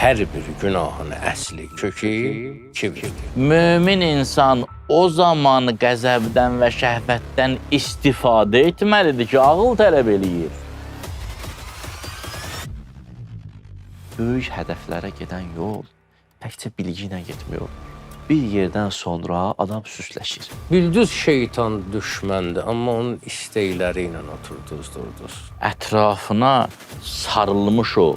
Hər bir günahın əsli, kökü kibirdir. Mömin insan o zaman qəzəbdən və şəhvətdən istifadə etməlidir ki, ağıl tələb eləyir. Böyük hədəflərə gedən yol təkcə bilgi ilə getmiyor. Bir yerdən sonra adam süsləşir. Bildiniz şeytan düşməndir, amma onun istəkləri ilə oturdunuz. Ətrafına sarılmış o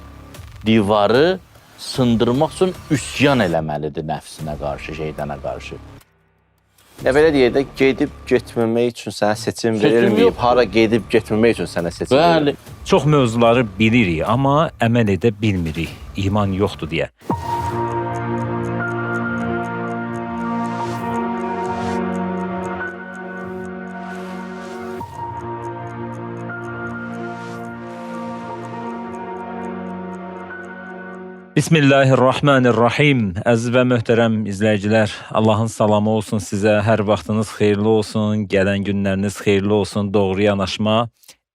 divarı sındırmaq üçün üsyan eləməlidir nəfsinə qarşı, şeytana qarşı. Ya belə deyək də, gedib getməmək üçün sənə seçim verilməyib, hara gedib getməmək üçün sənə seçim verilməyib. Bəli. Çox mövzuları bilirik, amma əməl edə bilmirik, iman yoxdur deyə. Bismillahirrahmanirrahim. Əziz və möhtərəm izləyicilər, Allahın salamı olsun sizə, hər vaxtınız xeyirli olsun, gələn günləriniz xeyirli olsun. Doğru yanaşma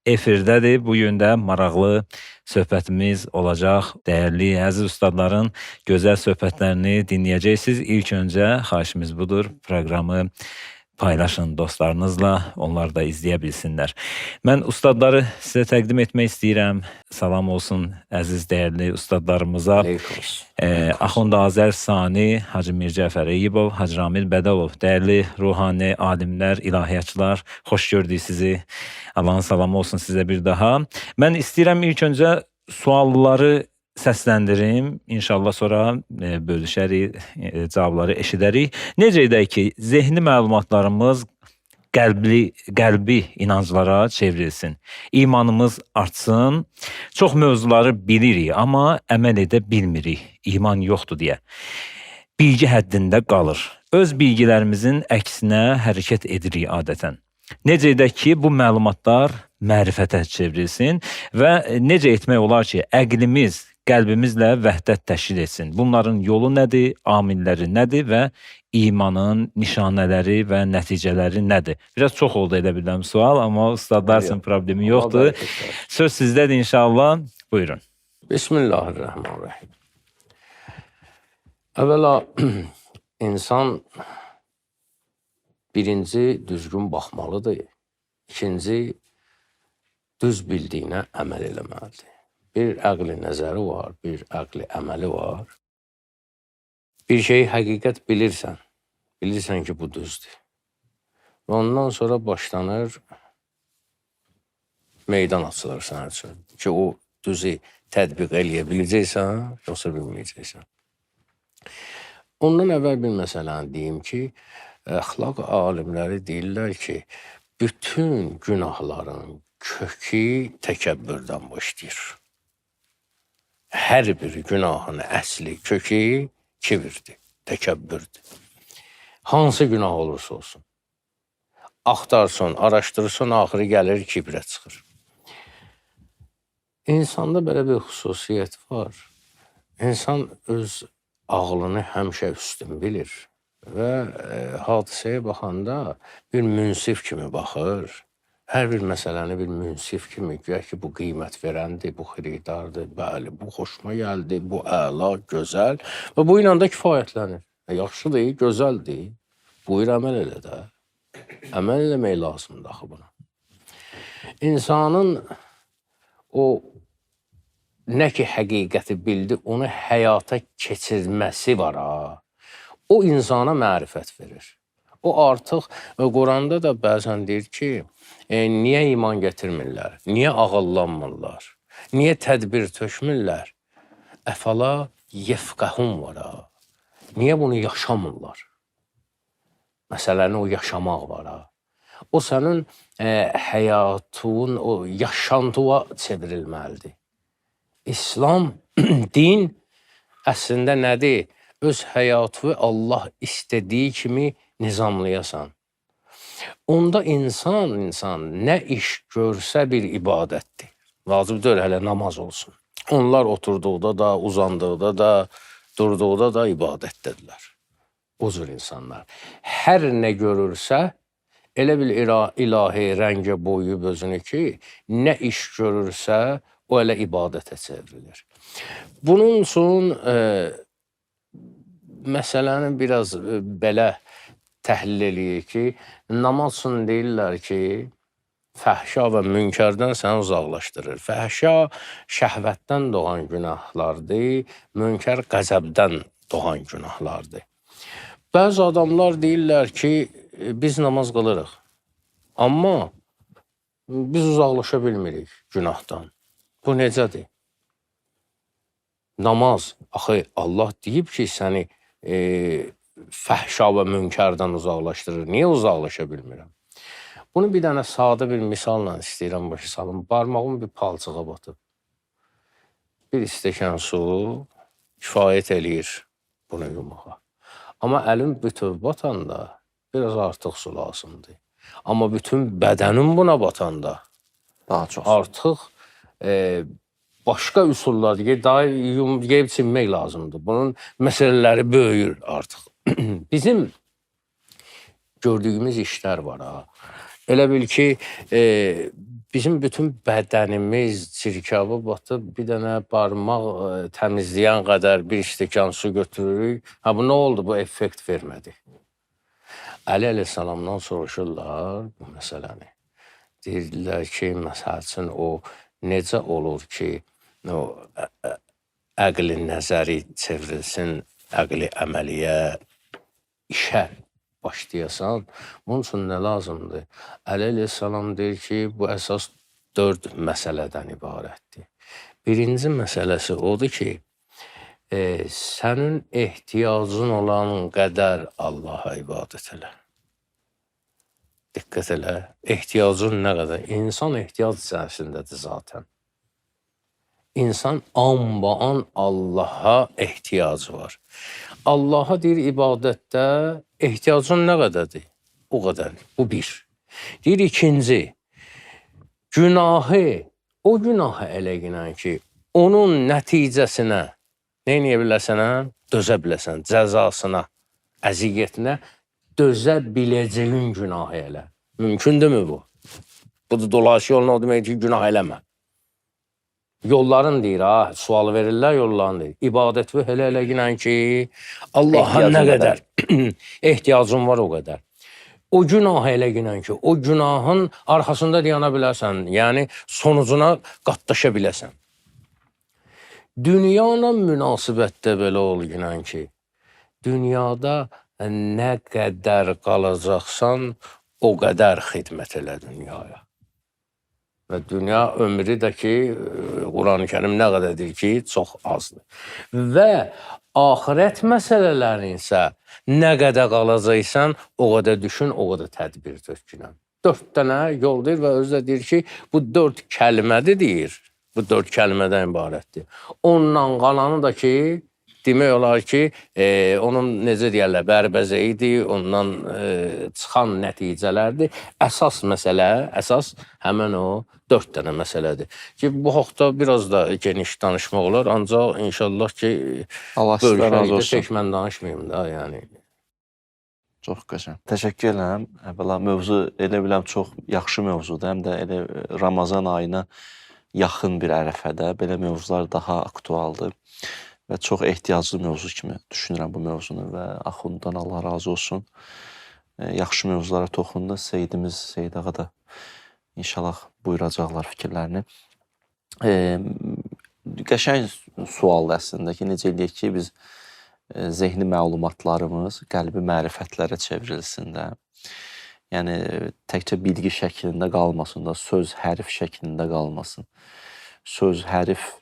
efirdədir. Bu gün də maraqlı söhbətimiz olacaq. Dəyərli, əziz ustadların gözəl söhbətlərini dinləyəcəksiniz. İlk öncə xahişimiz budur, proqramı paylaşın dostlarınızla, onlar da izləyə bilsinlər. Mən ustadları sizə təqdim etmək istəyirəm. Salam olsun əziz dəyərli ustadlarımıza. Axund Azər Sani, Hacı Mircəfər Eyyubov, Hacı Ramil Bədəlov, dəyərli ruhani alimlər, ilahiyyatçılar, xoş gördük sizi. Allahın salamı olsun sizə bir daha. Mən istəyirəm ilk öncə sualları səsləndirim. İnşallah sonra bölüşərik, cavabları eşidərik. Necə edək ki, zehni məlumatlarımız qəlbi inanclara çevrilsin. İmanımız artsın. Çox mövzuları bilirik, amma əməl edə bilmirik. İman yoxdur deyə. Bilgi həddində qalır. Öz bilgilərimizin əksinə hərəkət edirik adətən. Necə edək ki, bu məlumatlar mərifətə çevrilsin və necə etmək olar ki, əqlimiz qəlbimizlə vəhdət təşkil etsin. Bunların yolu nədir, amilləri nədir və imanın nişanələri və nəticələri nədir? Biraz çox oldu elə biləm sual, amma ustadlar üçün problemi yoxdur. Söz sizdədir inşallah. Buyurun. Bismillahirrahmanirrahim. Əvvəla insan birinci düzgün baxmalıdır. İkinci düz bildiyinə əməl eləməlidir. Bir əqli nəzəri var, bir əqli əməli var. Bir şeyi həqiqət bilirsən, bilirsən ki, bu düzdür. Və ondan sonra başlanır, meydan açılır sənə üçün ki, o düzü tətbiq eləyə biləcəksən, yoxsa bilməyəcəksən. Ondan əvvəl bir məsələni deyim ki, əxlaq alimləri deyirlər ki, bütün günahların kökü təkəbbürdən başlayır. Hər bir günahın əsli, kökü kibirdir, təkəbbürdür. Hansı günah olursa olsun. Axtarsın, araşdırsın, axırı gəlir kibirə çıxır. İnsanda belə bir xüsusiyyət var. İnsan öz ağlını həmişə üstün bilir və hadisəyə baxanda bir münsif kimi baxır. Hər bir məsələni bir münsif kimi, güya ki, bu qiymət verəndir, bu xiridardır, bəli, bu xoşuma gəldi, bu əla, gözəl və bu ilə də kifayətlənir. Yaxşıdır, gözəldir, buyur əməl elə də. Əməl eləmək lazımdır axı buna. İnsanın o nə ki həqiqəti bildi, onu həyata keçirməsi var ha. O insana mərifət verir. O artıq Quranda da bəzən deyir ki, niyə iman gətirmirlər, niyə ağıllanmırlar, niyə tədbir tökmürlər? Əfəla yefqəhun var ha. Niyə bunu yaşamırlar? Məsələni o yaşamaq var ha. O sənin həyatın, o yaşantıya çevrilməlidir. İslam, din əslində nədir? Öz həyatı Allah istədiyi kimi nizamlayasan. Onda insan nə iş görsə bir ibadətdir. Vacib deyil, hələ namaz olsun. Onlar oturduqda da, uzandıqda da, durduqda da ibadətdədirlər. O cür insanlar. Hər nə görürsə, elə bil ilahi rəngə boyuyub özünü ki, nə iş görürsə, o elə ibadətə çevrilir. Bunun üçün məsələni biraz belə təhlil eləyir ki, namaz üçün deyirlər ki, fəhşa və münkərdən səni uzaqlaşdırır. Fəhşa şəhvətdən doğan günahlardır, münkər qəzəbdən doğan günahlardır. Bəzi adamlar deyirlər ki, biz namaz qılırıq, amma biz uzaqlaşa bilmirik günahdan. Bu necədir? Namaz, axı Allah deyib ki, səni fəhşa və münkərdən uzaqlaşdırır. Niyə uzaqlaşa bilmirəm? Bunu bir dənə sadə bir misalla istəyirəm başa salım. Barmağım bir palçığa batıb. Bir stəkan su kifayət eləyir bunu yumağa. Amma əlim bütöv batanda biraz artıq su lazımdır. Amma bütün bədənim buna batanda Daha çox. artıq başqa üsullardır ki, daha yeyib çinmək lazımdır. Bunun məsələləri böyüyür artıq. Bizim gördüyümüz işlər var ha. Elə bil ki, bizim bütün bədənimiz çirkabı batıb, bir dənə barmaq təmizləyən qədər bir stəkan su götürürük. Ha, bu nə oldu? Bu effekt vermədi. Əli əleyhissalamdan soruşurlar bu məsələni. Deyirlər ki, məsəl üçün o necə olur ki, o əqli nəzəri çevrilsin, əqli əməliyə, işə başlayasan, bunun üçün nə lazımdır? Əli əleyhissalam deyir ki, bu əsas 4 məsələdən ibarətdir. Birinci məsələsi odur ki, sənin ehtiyacın olan qədər Allaha ibadət elə. Diqqət elə, ehtiyacın nə qədər? İnsan ehtiyac içərisindədir zaten. İnsan anbaan Allaha ehtiyacı var. Allaha deyir ibadətdə ehtiyacın nə qədərdir? O qədər. Bu bir. Deyir ikinci, günahı, o günahı elə günah ki, onun nəticəsinə nə edə bilərsən? Dözə bilərsən, cəzasına, əziyyətinə dözə biləcəyin günahı elə. Mümkündürmü bu? Bu da dolaşı yoluna o demək ki, günah eləmə. Yolların deyir, ha, sual verirlər, yolların deyir. İbadət və elə günah ki, Allaha nə qədər ehtiyacın var o qədər. O günah elə günah ki, o günahın arxasında dayana bilərsən, yəni sonucuna qatlaşa bilərsən. Dünyayla münasibətdə belə ol günah ki, dünyada nə qədər qalacaqsan, o qədər xidmət elə dünyaya. Və dünya ömrü də ki, Quran-ı Kərim nə qədərdir ki, çox azdır. Və axirət məsələlərini isə nə qədər qalacaqsan, o qədər düşün, o qədər tədbir tökünəm. 4 dənə yol deyir və özü də deyir ki, bu 4 kəlmədir deyir. Bu 4 kəlmədən ibarətdir. Ondan qalanı da ki, demək olar ki, onun necə deyərlər, bərbəzə idi, ondan çıxan nəticələrdir. Əsas məsələ, əsas həmən o 4 dənə məsələdir. Ki, bu haqda biraz da geniş danışmaq olar, ancaq inşallah ki, bölüşməkdə tək mən danışmayayım da, yəni. Çox qəşəng. Təşəkkür edirəm. Əvvəla mövzu elə biləm çox yaxşı mövzudur, həm də elə Ramazan ayına yaxın bir ərəfədə belə mövzular daha aktualdır və çox ehtiyaclı mövzu kimi düşünürəm bu mövzunu və Axunddan Allah razı olsun. Yaxşı mövzulara toxundu. Seyidimiz, Seyid ağa da inşallah buyuracaqlar fikirlərini. Qəşəng sualdır əslində ki, necə eləyək ki, biz zehni məlumatlarımız qəlbi mərifətlərə çevrilsin də. Yəni, təkcə bilgi şəklində qalmasın da, söz, hərif şəklində qalmasın. Söz, hərif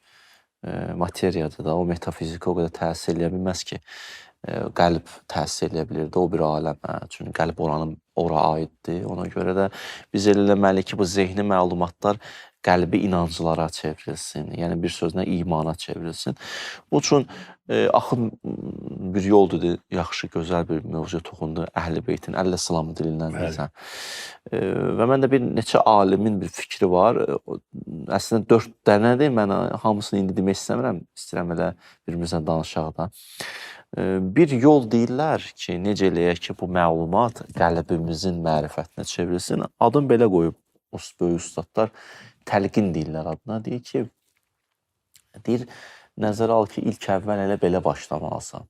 materiyadır da, o metafizika o qədər təsir eləyə bilməz ki, qəlb təsir eləyə bilir də o bir aləmə. Çünki qəlb ora aiddir. Ona görə də biz eləməliyik ki, bu zehni məlumatlar qəlbi inanclara çevrilsin. Yəni, bir sözlə imana çevrilsin. Bu üçün axın bir yoldur, yaxşı, gözəl bir mövzuya toxundu. Əhl-i Beytin, əleyhissalamın dilindən deyilsən. Və məndə bir neçə alimin bir fikri var. Əslində 4 dənədir. Mən hamısını indi demək istəyirəm elə birimizlə danışaq da. Bir yol deyirlər ki, necə eləyək ki, bu məlumat qəlbimizin mərifətinə çevrilsin. Adını belə qoyub böyük ustadlar, təlqin deyirlər adına. Deyir ki, nəzərə al ki, ilk əvvəl elə belə başlamalısan.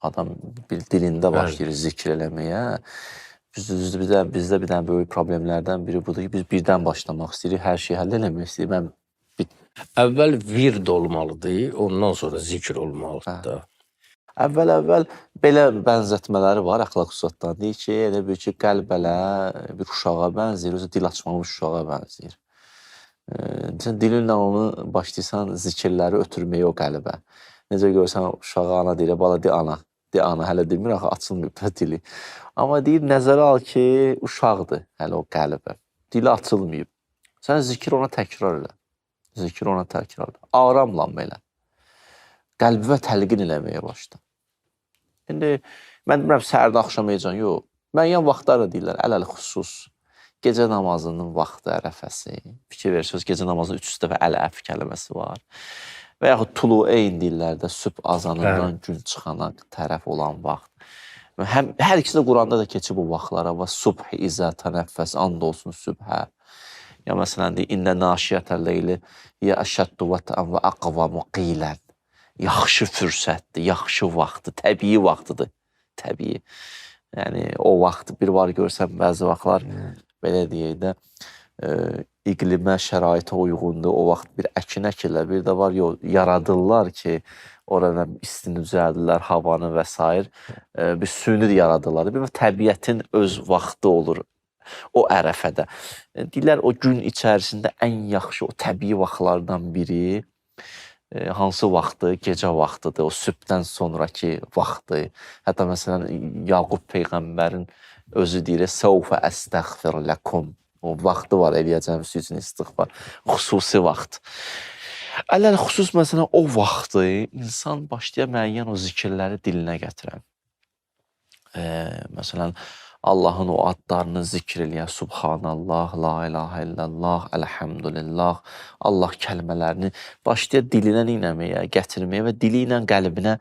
Adam bir dilində başlayır zikr eləməyə. Bizdə bir dənə böyük problemlərdən biri budur ki, biz birdən başlamaq istəyirik, hər şeyi həll eləmək istəyirik. Əvvəl vird olmalıdır, ondan sonra zikr olmalıdır da. Əvvəl belə bənzətmələri var əxlaq üstaddan. Deyir ki, elə bir ki, qəlb elə bir uşağa bənzəyir, özü dil açmamış uşağa bənzəyir. Dilinlə onu başlayırsan zikirləri ötürməyə o qəlbə. Necə görsən uşağa ana deyir, bala de ana. De ana, hələ demir, axı açılmıyıb da dili. Amma deyir, nəzərə al ki, uşaqdır hələ o qəlbə. Dili açılmayıb. Sən zikir ona təkrar elə. Zikir ona təkrar elə. Aramla belə. Qəlbivə təlqin eləməyə başla. İndi, mən demirəm, səhərdə axşamayacan, yox. Müəyyən vaxtlar da deyirlər, ələl xüsus. Gecə namazının vaxtı ərəfəsi. Fikir verirsiniz, gecə namazının 300 dəfə əl-əf kəlməsi var. Və yaxud tulu-eyn dillər də sübh azanından gün çıxana tərəf olan vaxt. Hər ikisi də Quranda da keçib bu vaxtlara. Və subh izə tənəffəs, and olsun sübhə. Ya məsələn deyir, İndə naşiyyətə leyli, ya əşəddu vətən və əqvamu qilən. Yaxşı fürsətdir, yaxşı vaxtdır, təbii vaxtıdır. Təbii. Yəni, o vaxt bir var görsən, bəzi vaxtlar, belə deyək də, iqlimə, şəraitə uyğundur. O vaxt bir əkin əkirlər, bir də var, yaradırlar ki, orada istini düzəldirlər, havanı və s. Bir süni yaradırlar. Bir təbiətin öz vaxtı olur o ərəfədə. Deyirlər, o gün içərisində ən yaxşı, o təbii vaxtlardan biri hansı vaxtı? Gecə vaxtıdır, o sübhdən sonraki vaxtı. Hətta məsələn, Yaqub Peyğəmbərin özü deyir, səvfə əstəğfir ləkum. O vaxtı var, eləyəcəm sizin üçün istiğfar. Xüsusi vaxt. Ələl xüsus məsələn, o vaxtı insan başlaya müəyyən o zikirləri dilinə gətirən. Məsələn, Allahın o adlarını zikr eləyə, Subhanallah, La ilahə illallah, Əlhəmdülillah, Allah kəlmələrini başlaya dilinə inəməyə, gətirməyə və dili ilə qəlbinə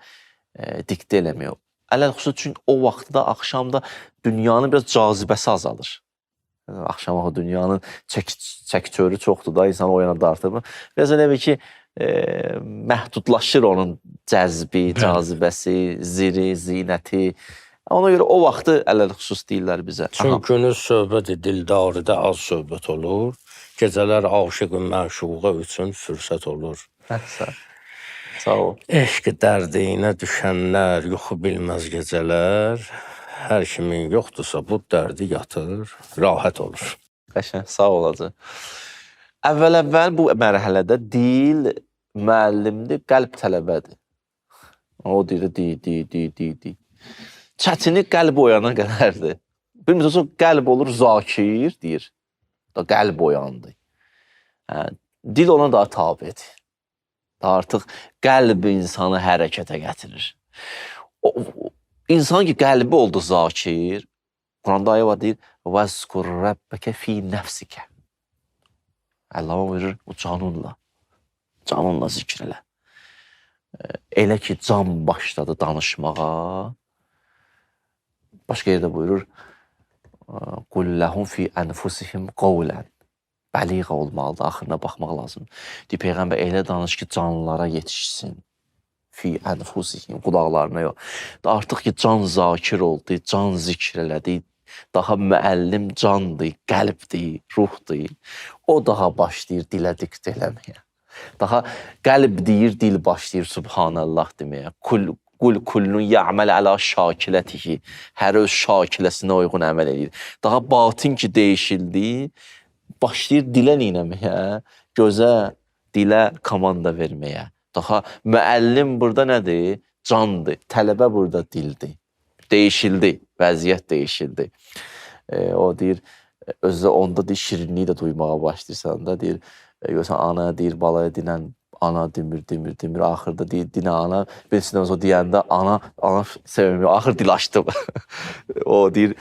diktə eləməyə. Ələl xüsus çünki o vaxtda, axşamda dünyanın biraz cazibəsi azalır. Axşam o dünyanın çək-çörü çoxdur da, insanı o yana dartır. Biraz elə bir ki, məhdudlaşır onun cəzbi, cazibəsi, ziri, zinəti. Ona görə o vaxtı ələl xüsus deyirlər bizə. Çünki günün söhbəti dildarıda az söhbət olur. Gecələr aşıqın məşuqa üçün fürsət olur. Sağ ol. Eşq dərdinə düşənlər, yuxu bilməz gecələr. Hər kimin yoxdursa bu dərdi yatır, rahat olur. Qəşəng, sağ olacaq. Əvvəl bu mərhələdə dil müəllimdir, qəlb tələbədir. O deyir, di. Çətini qəlb oyana qədərdir. Bir müddət qəlb olur zakir, deyir. Da qəlb oyandı. Dil ona daha tabidir. Artıq qəlb insanı hərəkətə gətirir. İnsan ki, qəlbi oldu zakir, Quranda ayə var, deyir, vəzkur rəbbəkə fi nəfsikə. Allah buyurur, o canınla zikr elə. Elə ki, can başladı danışmağa, başqa yerdə buyurur, qulləhum fi ənfusihim qavlən. Bəliğə olmalıdır, axırına baxmaq lazım. Deyir, Peyğəmbər elə danış ki, canlılara yetişsin. Fi ənfusihim, qulaqlarına yox. Artıq ki, can zakir oldu, can zikr elədi, daha müəllim candır, qəlbdir, ruhdur. O daha başlayır dilə dikt eləməyə. Daha qəlb deyir, dil başlayır Subhanallah deməyə. Qul kullun ya'məl ələ şakilətihi. Hər öz şakiləsinə uyğun əməl edir. Daha batin ki deyişildi, başlayır dilə neynəməyə, gözə, dilə komanda verməyə. Daha müəllim burada nədir? Candır. Tələbə burada dildir. Deyişildi, vəziyyət deyişildi. O deyir, özü onda deyir, şirinliyi də duymağa başlayırsan da, deyir, görsən, ana deyir, balaya dinən, ana demir, axırda deyir, dinə ana, birisindən o deyəndə, ana sevmiyor, axır dil açdım. O deyir,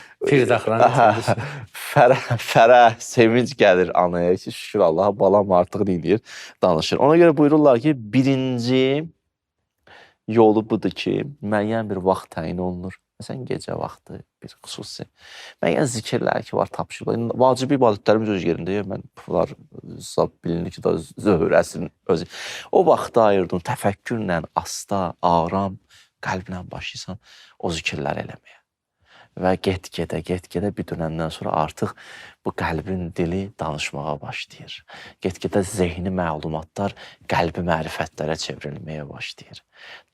fərəh, sevinç gəlir anaya ki, şükür Allaha, balam artıq deyir, danışır. Ona görə buyururlar ki, birinci yolu budur ki, müəyyən bir vaxt təyin olunur. Məsələn, gecə vaxtı bir xüsusi müəyyən zikirlər ki, var tapşırılır. Vacib ibadətlərimiz öz yerində. Mən bunlar bilinir ki, zöhr, əsrin özü. O vaxtı ayırdım təfəkkürlə, asta, aram, qəlblə başlayırsan o zikirlər eləməyə. Və get-gedə bir dönəmdən sonra artıq bu qəlbin dili danışmağa başlayır. Get-gedə zehni məlumatlar qəlbi mərifətlərə çevrilməyə başlayır.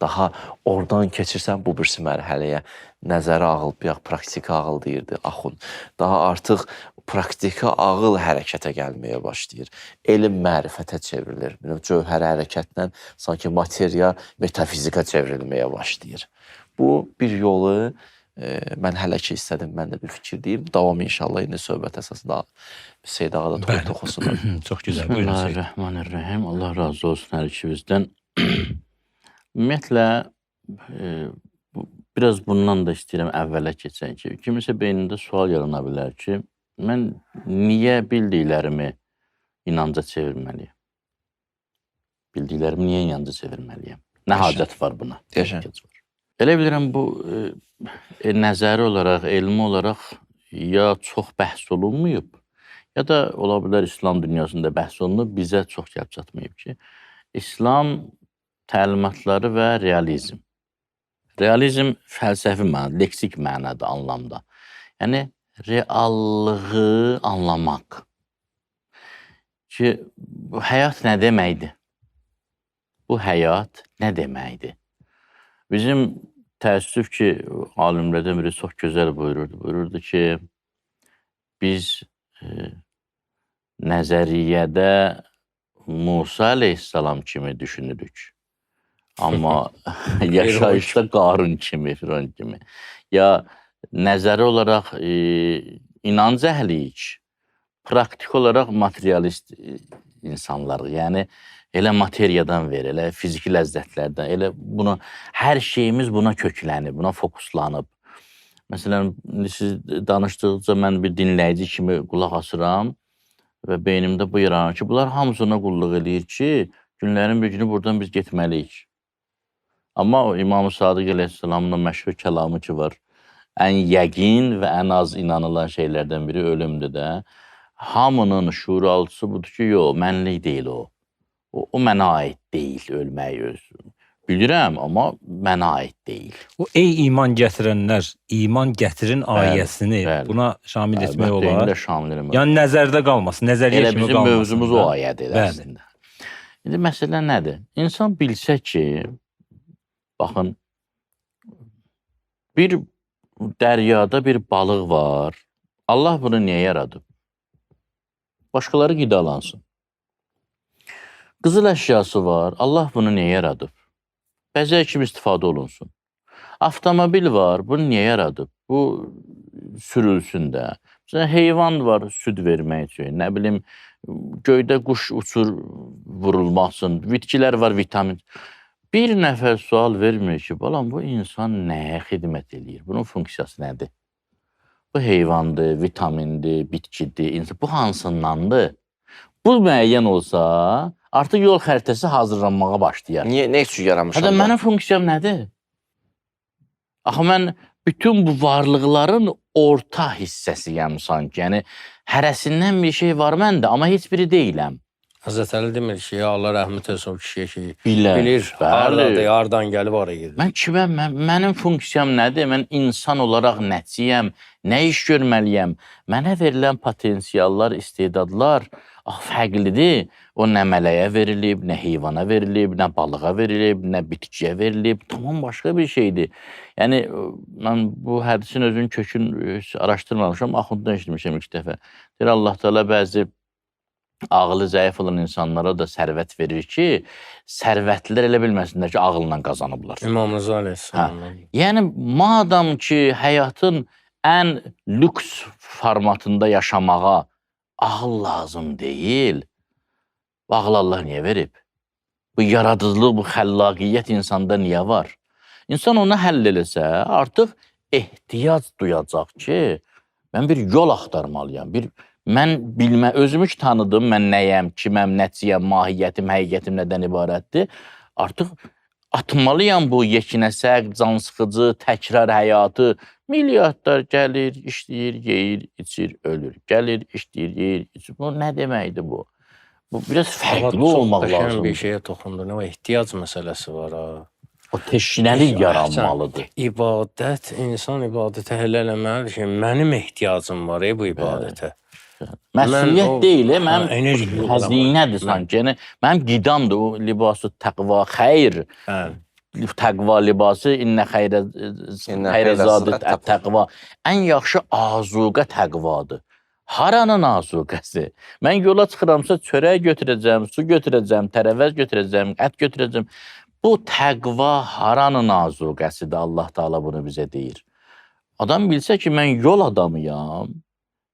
Daha oradan keçirsən bu birisi mərhələyə, nəzəri ağıl, bayaq praktiki ağıl deyirdi Axund. Daha artıq praktiki ağıl hərəkətə gəlməyə başlayır. Elm mərifətə çevrilir. Cövhər hərəkətlə sanki materiya metafizikə çevrilməyə başlayır. Bu bir yolu mən hələ ki istədim, mən də bir fikir deyim. Davam inşallah indi söhbət əsasında Seyid Ağa da toxusun. Çox gözəl. Buyurun Seyid. Bismillahirrahmanirrahim. Allah razı olsun hər ikimizdən. Ümumiyyətlə, biraz bundan da istəyirəm əvvələ keçən ki, kimisə beynində sual yarana bilər ki, mən niyə bildiklərimi inanca çevirməliyəm? Bildiklərimi niyə inanca çevirməliyəm? Nə hacət var buna? Elə bilirəm, bu nəzəri olaraq, elmi olaraq ya çox bəhs olunmayıb, ya da ola bilər İslam dünyasında bəhs olunub, bizə çox gəlib çatmayıb ki, İslam təlimatları və realizm. Realizm fəlsəfi mənada, leksik mənada, anlamda. Yəni, reallığı anlamaq. Ki, bu həyat nə deməkdir? Bu həyat nə deməkdir? Bizim təəssüf ki, alimlərdən biri çox gözəl buyururdu. Buyururdu ki, biz nəzəriyyədə Musa aleyhissalam kimi düşünürük. Amma yaşayışda Qarun kimi, Firon kimi. Ya nəzəri olaraq inanc əhliyik, praktik olaraq materialist insanlar. Yəni, elə materiyadan ver, elə fiziki ləzzətlərdən, elə buna, hər şeyimiz buna köklənib, buna fokuslanıb. Məsələn, siz danışdıqca mən bir dinləyici kimi qulaq asıram və beynimdə bu yaranır ki, bunlar hamısına qulluq edir ki, günlərin bir günü buradan biz getməliyik. Amma İmam-ı Sadiq əleyhissalamın məşhur kəlamı ki var, ən yəqin və ən az inanılan şeylərdən biri ölümdür də. Hamının şuuraltısı budur ki, yox, mənlik deyil o. O mənə aid deyil, ölmək özü. Bilirəm, amma mənə aid deyil. O, ey iman gətirənlər, iman gətirin ayəsini buna şamil etmək olar. Əlbəttə, şamil etmək olar. Yəni, nəzərdə qalmasın, nəzəriyyə kimi qalmasın. Elə bizim mövzumuz o ayədir əslində. İndi məsələ nədir? İnsan bilsə ki, baxın, bir dəryada bir balıq var. Allah bunu niyə yaradıb? Başqaları qidalansın. Qızıl əşyası var. Allah bunu niyə yaradıb? Bəzək kimi istifadə olunsun. Avtomobil var. Bunu niyə yaradıb? Bu sürülsün də. Məsələn, heyvan var süd vermək üçün. Nə bilim, göydə quş uçur vurulmasın. Bitkilər var vitamin. Bir nəfər sual vermir ki, balam, bu insan nəyə xidmət edir? Bunun funksiyası nədir? Bu heyvandır, vitamindir, bitkidir. Bu hansındandır? Bu müəyyən olsa, artıq yol xəritəsi hazırlanmağa başlayar. Nə üçün yaramışam? Hətta mənim funksiyam nədir? Axı, mən bütün bu varlıqların orta hissəsiyəm sanki. Yəni, hərəsindən bir şey var məndə, amma heç biri deyiləm. Həzrət Əli demir ki, ya Allah rəhmət etsin o kişiyə ki, bilir, hardadır, hardan gəlib, haraya gedir. Mən kiməm? Mənim funksiyam nədir? Mən insan olaraq nəçiyəm? Nə iş görməliyəm? Mənə verilən potensiallar, istedadlar fərqlidir. O nə mələyə verilib, nə heyvana verilib, nə balığa verilib, nə bitkiyə verilib. Tamam başqa bir şeydir. Yəni, mən bu hədisin özünün kökün araşdırmamışam, Axunddan eşitmişəm ilk dəfə. Deyir, Allah Teala bəzi ağılı zəif olan insanlara da sərvət verir ki, sərvətlilər elə bilməsinlər ki, ağılla qazanıblar. İmam Rıza aleyhissalam. Yəni, madam ki, həyatın ən lüks formatında yaşamağa ağıl lazım deyil, ağıl Allah niyə verib? Bu yaradıcılıq, bu xəllaqiyyət insanda niyə var? İnsan onu həll eləsə, artıq ehtiyac duyacaq ki, mən bir yol axtarmalıyam, mən özümü ki tanıdım, mən nəyəm, kiməm, nəçiyəm, mahiyyətim, həqiqətim nədən ibarətdir. Artıq atmalıyam bu yekinəsək, cansıxıcı, təkrar həyatı. Milyardlar gəlir, işləyir, yeyir, içir, ölür. Gəlir, işləyir, yeyir, içir. Bu nə deməkdir bu? Bu biraz fərqli olmaq Bir lazımdır. şeyə toxundun. O ehtiyac məsələsi var ha. O teşkinəlik yaranmalıdır. İbadət, insan ibadətə həll eləməlidir ki, mənim ehtiyacım var bu ibadətə. Məsuliyyət deyil, mənim enerji xəzinədir sanki. Yəni mənim qidamdır o libasu təqva, xeyr. Təqva libası innə xeyrə zadət təqva. Ən yaxşı azuqə təqvadır. Haranın azuqəsi? Mən yola çıxıramsa çörək götürəcəm, su götürəcəm, tərəvəz götürəcəm, ət götürəcəm. Bu təqva haranın azuqəsidir? Allah Taala bunu bizə deyir. Adam bilsə ki, mən yol adamıyam,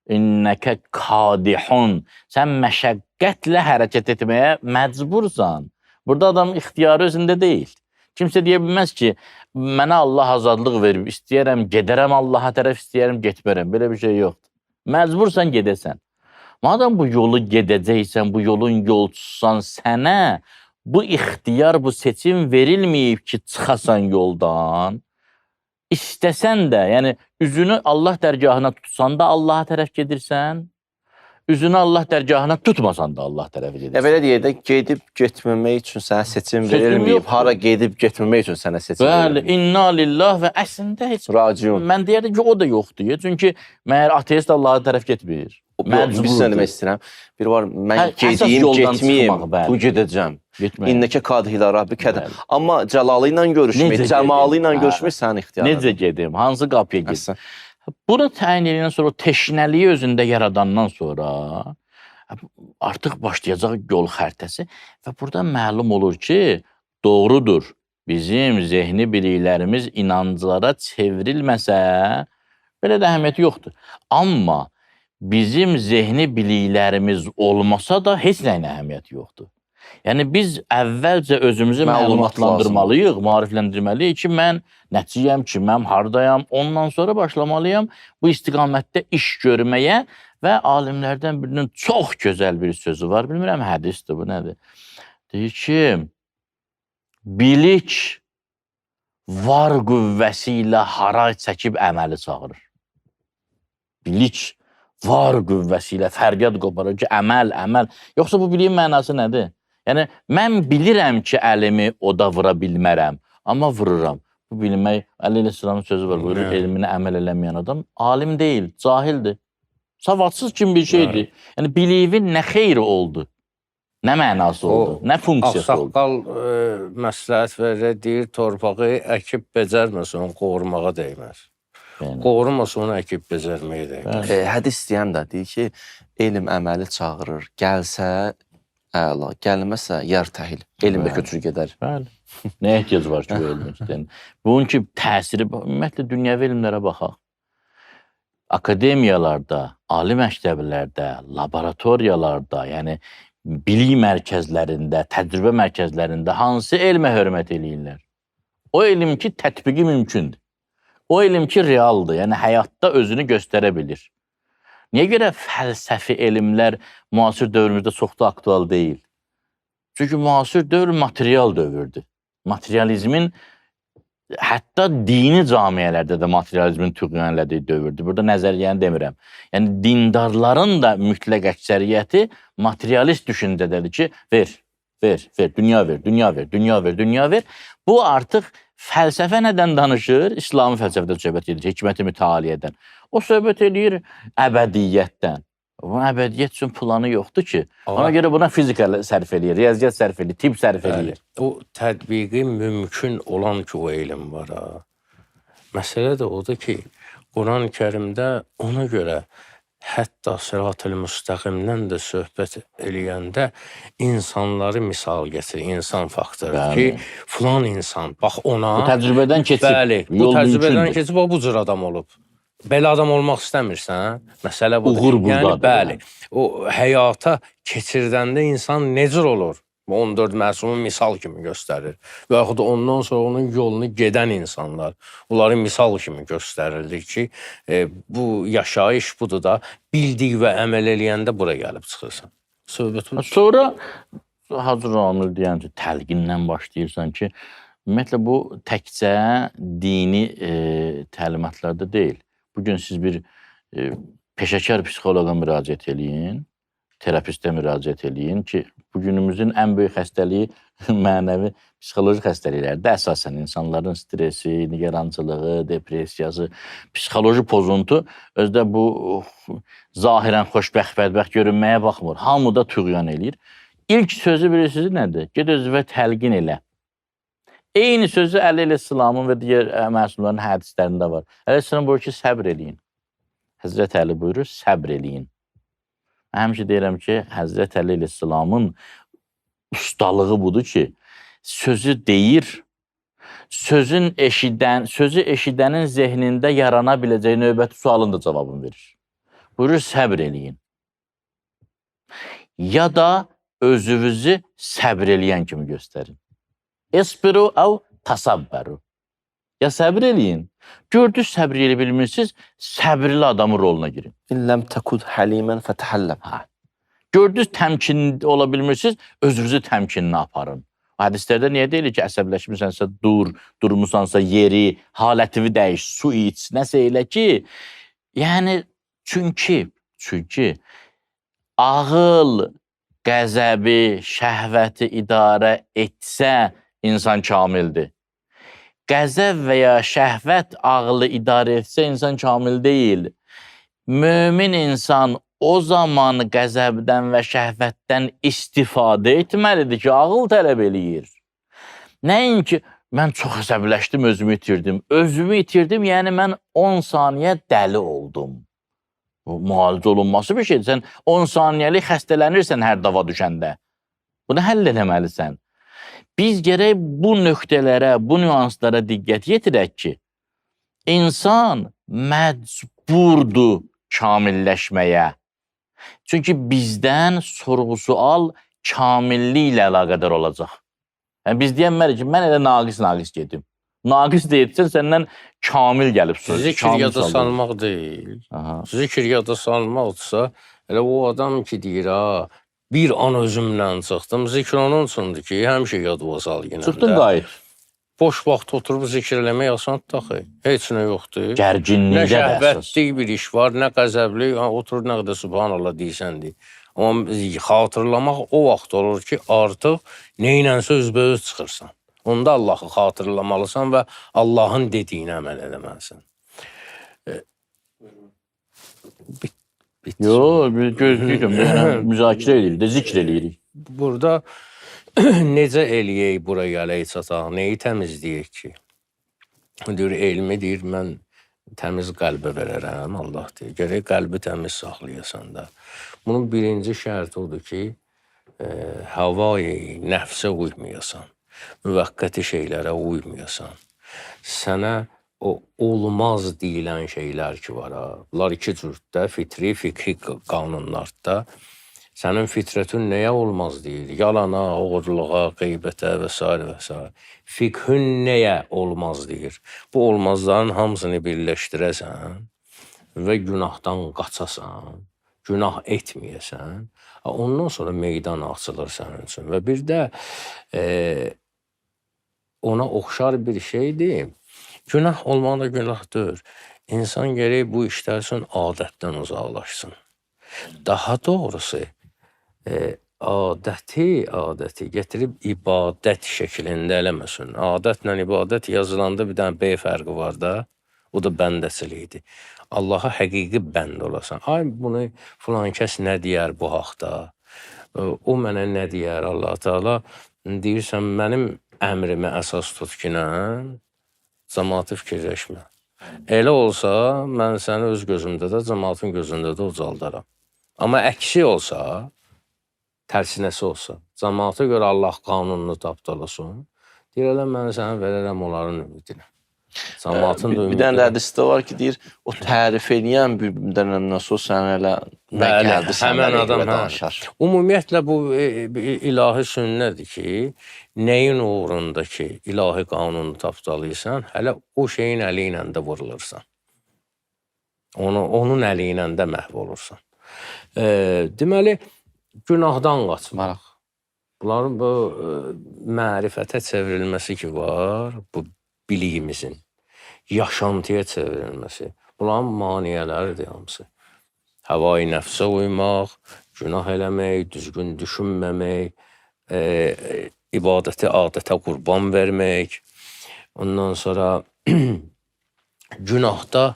İnnəkə kadihun. Sən məşəqqətlə hərəkət etməyə məcbursan. Burada adam ixtiyarı özündə deyil. Kimsə deyə bilməz ki, mənə Allah azadlıq verib, istəyərəm, gedərəm Allaha tərəf, istəyərəm, getmərəm. Belə bir şey yoxdur. Məcbursan, gedəsən. Madəm bu yolu gedəcəksən, bu yolun yolçusan sənə, bu ixtiyar, bu seçim verilməyib ki, çıxasan yoldan. İstəsən də, yəni üzünü Allah dərgahına tutsan da Allaha tərəf gedirsən, üzünü Allah dərgahına tutmasan da Allah tərəf gedirsən. Belə deyək də, gedib getməmək üçün sənə seçim verilməyib, hara gedib getməmək üçün sənə seçim Bəli, verilməyib. inna lillah və əslində heç... Raciun. Mən deyərdim ki, o da yoxdur. Çünki məyər ateist Allaha tərəf getmir. Bir sənə demək istəyirəm. Bir var, mən gediyim, getməyim, bu gedəcəm. İnnəkə kadihlə Rabbi kədə. Amma Cəlalı ilə görüşmək, Cəmalı ilə görüşmək sənin ixtiyarın. Necə gedim? Hansı qapıya gedim? Bunu təyin edəndən sonra, teşnəliyi özündə yaradandan sonra artıq başlayacaq yol xəritəsi və burada məlum olur ki, doğrudur. Bizim zehni biliklərimiz inanclara çevrilməsə, belə də əhəmiyyəti yoxdur. Amma bizim zehni biliklərimiz olmasa da heç nəyin əhəmiyyəti yoxdur. Yəni biz əvvəlcə özümüzü məlumatlandırmalıyıq, maarifləndirməliyik ki, mən nəticəyəm, kiməm, hardayam, ondan sonra başlamalıyam bu istiqamətdə iş görməyə və alimlərdən birinin çox gözəl bir sözü var, bilmirəm, hədisdir, bu nədir? Deyir ki, bilik var qüvvəsi ilə haray çəkib əməli çağırır. Bilik var qüvvəsi ilə fəryad qoparır ki, əməl. Yoxsa bu biliyin mənası nədir? Yəni, mən bilirəm ki, əlimi oda vura bilmərəm, amma vururam. Bu bilmək, Əli İslamın sözü var, buyurur, elmini əməl eləməyən adam alim deyil, cahildir. Savadsız kimi bir şeydir. Yəni, biliyinin nə xeyri oldu? Nə mənası oldu? Nə funksiyası oldu? Ağsaqqal məsləhət verir, deyir, torpağı əkib becərməsin, qoğurmağa değməz. Qoğurmasa onu əkib becərməyə değməz. Hədis istəyən də deyir ki, elm əməli çağırır, gəlsə əla, gəlməsə yar təhil, elm də köçür gedər. Bəli. Nə ehtiyac var ki, bu elm istəyən? Bunun ki, təsiri, ümumiyyətlə, dünyəvi elmlərə baxaq. Akademiyalarda, ali məktəblərdə, laboratoriyalarda, yəni bilik mərkəzlərində, təcrübə mərkəzlərində hansı elmə hörmət eləyirlər? O elm ki, tətbiqi mümkündür. O elm ki, realdır, yəni həyatda özünü göstərə bilir. Niyə görə fəlsəfi elmlər müasir dövrümüzdə çox da aktual deyil? Çünki müasir dövr material dövrdür. Materializmin, hətta dini camiələrdə də materializmin tüğyan elədiyi dövrdür. Burada nəzəriyyəni demirəm. Yəni, dindarların da mütləq əksəriyyəti materialist düşüncədədir ki, ver, dünya ver. Bu artıq fəlsəfə nədən danışır? İslami fəlsəfədən söhbət edir, hikməti mütaliədən. O söhbət edir əbədiyyətdən. Bunun əbədiyyət üçün planı yoxdur ki. Ona görə buna fizika sərf eləyir, riyaziyyat sərf eləyir, tibb sərf eləyir. O tətbiqi mümkün olan ki, o elm var. Məsələ də odur ki, Quran-ı Kərimdə ona görə hətta sırat-ül müstəqimdən də söhbət eləyəndə insanları misal gətirir, insan faktoru ki, filan insan, bax ona... Bu təcrübədən keçib, bəli, bu təcrübədən keçib, o bu cür adam olub. Belə adam olmaq istəmirsən, məsələ budur. Uğur buradadır. Yəni, bəli, o həyata keçirdəndə insan necə olur? 14 məsumun misal kimi göstərir. Və yaxud da ondan sonra onun yolunu gedən insanlar, onları misal kimi göstərilir ki, bu yaşayış budur da, bildik və əməl eləyəndə bura gəlib çıxırsan. Söhbət budur. Sonra Hacı Ramil deyən ki, təlqindən başlayırsan ki, Ümumiyyətlə bu təkcə dini təlimatlarda deyil. Bugün siz bir peşəkar psixoloqa müraciət eləyin, terapistə müraciət eləyin ki, bugünümüzün ən böyük xəstəliyi mənəvi psixoloji xəstəliklərdə əsasən insanların stresi, nigarançılığı, depressiyası, psixoloji pozuntu özdə bu zahirən xoşbəxt, bədbəxt görünməyə baxmır. Hamı da tüğyan eləyir. İlk sözü bilirsiniz nədir? Ged özünə təlqin elə. Eyni sözü Əli əleyhissalamın və digər məsumların hədislərində var. Əleyhissalam buyurur ki, səbr eləyin. Həzrət Əli buyurur, səbr eləyin. Mən həmişə deyirəm ki, Həzrət Əli əleyhissalamın ustalığı budur ki, sözü deyir, sözü eşidənin zehnində yarana biləcəyi növbəti sualın da cavabını verir. Buyurur, səbr eləyin. Ya da özünüzü səbr eləyən kimi göstərin. Esbiru əv tasabbəru. Ya səbr eləyin. Gördünüz səbr elə bilmirsiniz, səbrli adamın roluna girin. İlləm təkud həlimən fətəhəlləm. Gördünüz təmkinli ola bilmirsiniz, özünüzü təmkinli aparın. Hədislərdə niyə deyilir ki, əsəbləşmirsənsə dur, durmusansa yeri, halətini dəyiş, su iç, nəsə elə ki, yəni çünki ağıl, qəzəbi, şəhvəti idarə etsə insan kamildir. Qəzəb və ya şəhvət ağlı idarə etsə insan kamil deyil. Mömin insan o zaman qəzəbdən və şəhvətdən istifadə etməlidir ki, ağıl tələb eləyir. Nəinki mən çox əsəbləşdim, özümü itirdim. Özümü itirdim, yəni mən 10 saniyə dəli oldum. Bu müalicə olunması bir şeydir. Sən 10 saniyəlik xəstələnirsən hər dava düşəndə. Bunu həll eləməlisən. Biz gərək bu nöqtələrə, bu nüanslara diqqət yetirək ki, insan məcburdur kamilləşməyə. Çünki bizdən sorğu-sual kamillik ilə əlaqədar olacaq. Yəni biz deyənmərik ki, mən elə naqis gedim. Naqis deyirsən, səndən kamil gəlib söz. Zikr yada salmaq deyil. Zikr yada salmaqdırsa, elə o adam ki deyir, bir an özümlə çıxdım. Zikr onun üçündür ki, həmişə yadıma sal yenə. Çıxdın qayıt. Boş vaxt oturub zikr eləmək asandır axı. Heç nə yoxdur. Gərginlikdə də əsas. Nə şəhvətlik bir iş var, nə qəzəbli. Oturur nə qədər subhanallah deyirsəndir. Amma xatırlamaq o vaxt olur ki, artıq neylənsə üzbəüz çıxırsan. Onda Allahı xatırlamalısan və Allahın dediyinə əməl eləməlisən. Yox, gözləyirəm, müzakirə edirik, zikr edirik. Burada necə eləyək buraya gələk çataq, neyi təmizləyək ki? Deyir, elmi deyir, mən təmiz qəlbə verərəm, Allah deyir. Gərək qəlbi təmiz saxlayasan da. Bunun birinci şərti odur ki, havayı nəfsə uymayasan, müvəqqəti şeylərə uymayasan. Sənə o olmaz deyilən şeylər ki var, bunlar iki cürddə, fitri, fikri qanunlarda. Sənin fitrətin nəyə olmaz deyir? Yalana, oğurluğa, qeybətə və s. və s. Fikhün nəyə olmaz deyir? Bu olmazların hamısını birləşdirəsən və günahdan qaçasan, günah etməyəsən. Ondan sonra meydan açılır sənin üçün. Və bir də ona oxşar bir şeydir. Günah olmağı da günahdır. İnsan gərək bu işlər üçün adətdən uzaqlaşsın. Daha doğrusu, adəti gətirib ibadət şəklində eləməsin. Adətlə ibadət yazılanda bir dənə B fərqi var da, o da bəndəçilikdir. Allaha həqiqi bənd olasan. Ay, bunu filan kəs nə deyər bu haqda? O mənə nə deyər Allah Teala? Deyirsən, mənim əmrimə əsas tut ki, cəmaatı fikirləşmə. Elə olsa, mən səni öz gözümdə də, cəmaatın gözündə də ucaldaram. Amma əksi olsa, tərsinəsi olsa, cəmaata görə Allah qanununu tapdalasın, deyirəm, mən səni verərəm onların ümidinə. Bir dənə hədisdə var ki, deyir, o tərif edən bir dənəndən sonra sən elə nə gəldi, həmən adam danışar. Ümumiyyətlə, bu ilahi sünnədir ki, nəyin uğrunda ki, ilahi qanunu tapdalayırsan, hələ o şeyin əli ilə də vurulursan. Onun əli ilə də məhv olursan. Deməli, günahdan qaçmaq. Bunların bu mərifətə çevrilməsi ki var, bu biliyimizin yaşantıya çevrilməsi, bunların maniyələridir hamısı. Havai nəfsə uymaq, günah eləmək, düzgün düşünməmək, ibadəti adətə qurban vermək, ondan sonra günahda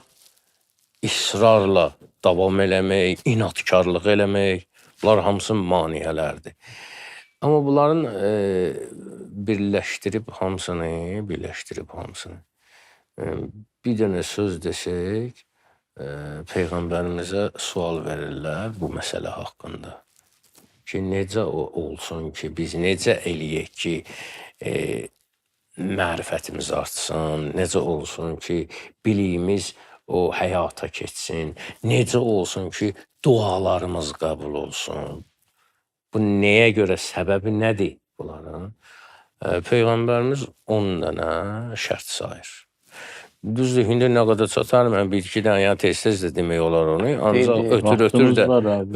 israrla davam eləmək, inatkarlıq eləmək, bunlar hamısı maniyələrdir. Amma bunların birləşdirib hamısını, bir dənə söz desək, Peyğəmbərimizə sual verirlər bu məsələ haqqında. Ki, necə olsun ki, biz necə eləyək ki, mərifətimiz artsın, necə olsun ki, biliyimiz o həyata keçsin, necə olsun ki, dualarımız qəbul olsun. Bu nəyə görə, səbəbi nədir bunların? Peyğəmbərimiz 10 dənə şərt sayır. Düzdür, indi nə qədər çatar, mən bir-iki dənə, yəni tez-tez də demək olar onu, ancaq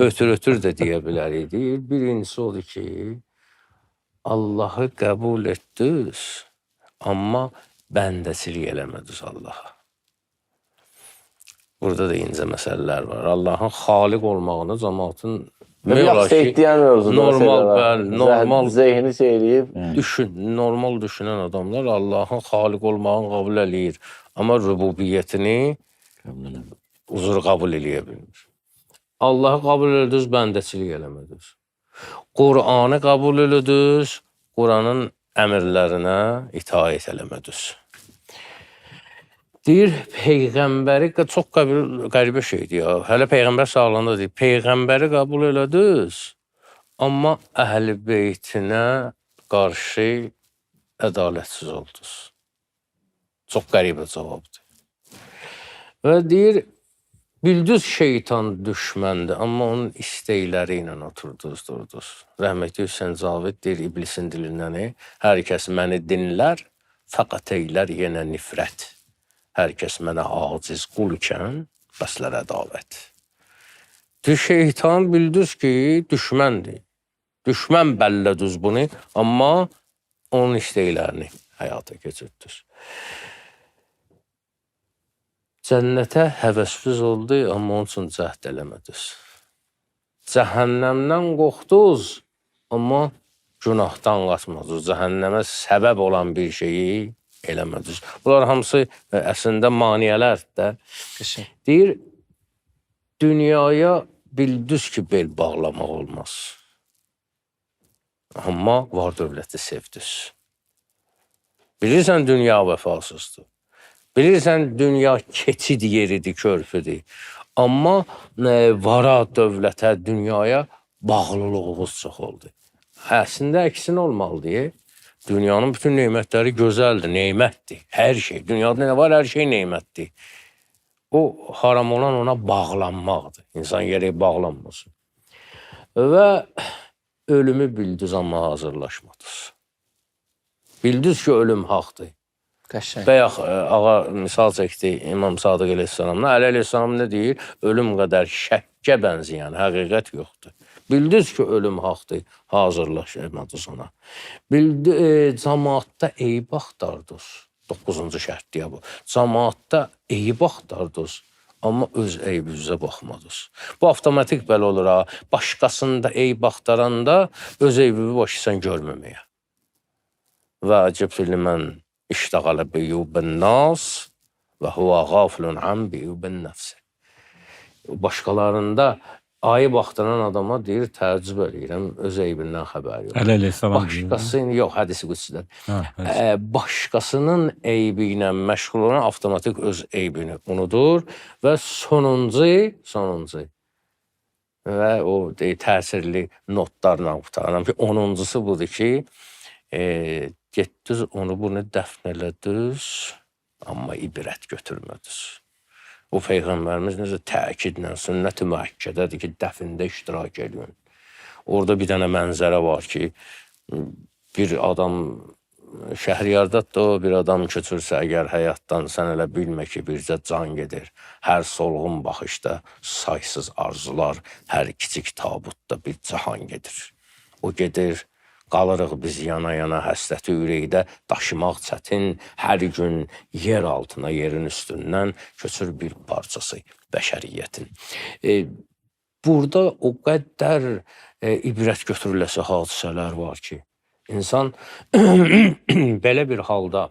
ötür-ötür də deyə bilərik. Birincisi odur ki, Allahı qəbul etdiniz, amma bəndəçilik eləmədiniz Allaha. Burada da incə məsələlər var. Allahın xaliq olmağını cəmaatın normal zehni eləyib. Normal düşünən adamlar Allahın xaliq olmağını qəbul eləyir. Amma rübubiyyətini uzur qəbul eləyə bilmir. Allahı qəbul ediniz, bəndəçilik eləmədiniz. Qur'anı qəbul ediniz, Qur'anın əmrlərinə itaət eləmədiniz. Deyir, Peyğəmbəri, çox qəribə şeydir ya, hələ Peyğəmbər sağlığında deyir, Peyğəmbəri qəbul elədiniz, amma əhl-i beytinə qarşı ədalətsiz oldunuz. Çox qəribə cavabdır. Və deyir, bildiniz şeytan düşməndir, amma onun istəkləri ilə oturdunuz. Rəhmətli Hüseyin Cavid deyir, iblisin dilindən, hər kəs məni dinlər, fəqət eylər yenə nifrət. Hər kəs mənə aciz qul ikən, bəslər ədavət. Şeytan bildiniz ki, düşməndir. Düşmən bəllədiniz bunu, amma onun istəklərini həyata keçirdiniz. Cənnətə həvəsfiz oldu, amma onun üçün cəhd eləmədiniz. Cəhənnəmdən qorxdunuz, amma günahdan qaçmadınız. Cəhənnəmə səbəb olan bir şeyi eləmədiniz. Bunlar hamısı əslində maniyələrdir də. Deyir, dünyaya bildiniz ki, bel bağlamaq olmaz. Amma var dövləti sevdiniz. Bilirsən, dünya vəfasızdır. Bilirsən, dünya keçid yeridir, körpüdür. Amma vara, dövlətə, dünyaya bağlılığımız çox oldu. Əslində, əksin olmalıdır. Dünyanın bütün neymətləri gözəldir, neymətdir. Hər şey, dünyada nə var, hər şey neymətdir. O, haram olan ona bağlanmaqdır. İnsan yerə bağlanmasın. Və ölümü bildiniz, amma hazırlaşmadınız. Bildiniz ki, ölüm haqdır. Bəyək, ağa misal çəkdi İmam Sadıq Əleyhisselamdan. Əli Əleyhisselam nə deyir? Ölüm qədər şəkkə bənzəyən həqiqət yoxdur. Bildiniz ki, ölüm haqdır, hazırlaşmadınız ona. Cəmaatda eyib axtardınız. 9-cu şərtdir bu. Cəmaatda eyib axtardınız, amma öz eybinizə baxmadınız. Bu avtomatik belə olur ha. Başqasında eyib axtaranda öz eybini başlayırsan görməməyə. Və əcəb limən iştəğalə biyubən nas və huvə qafilun an biyubən nəfsi. Başqalarında ayıb axtaran adama deyir, təəccüb edirəm, öz eybindən xəbəri yox. Başqasının, yox, hədisi qüdsüdən. Başqasının eybi ilə məşğul olan avtomatik öz eybini unudur və sonuncu və o təsirli notlarla qutaranam ki, 10-uncusu budur ki, getdiniz, onu bunu dəfn elədiniz, amma ibrət götürmədiniz. O Peyğəmbərimiz necə təkidlə, sünnət-i müəkkədədir ki, dəfində iştirak edin. Orada bir dənə mənzərə var ki, bir adam şəhriyardadır da, bir adam köçürsə əgər həyatdan, sən elə bilmə ki, bircə can gedir. Hər solğun baxışda saysız arzular, hər kiçik tabutda bir cahan gedir. O gedir, qalırıq biz yana-yana həsrəti ürəkdə daşımaq çətin, hər gün yer altına, yerin üstündən köçür bir parçası bəşəriyyətin. Burada o qədər ibrət götürüləsi hadisələr var ki, insan belə bir halda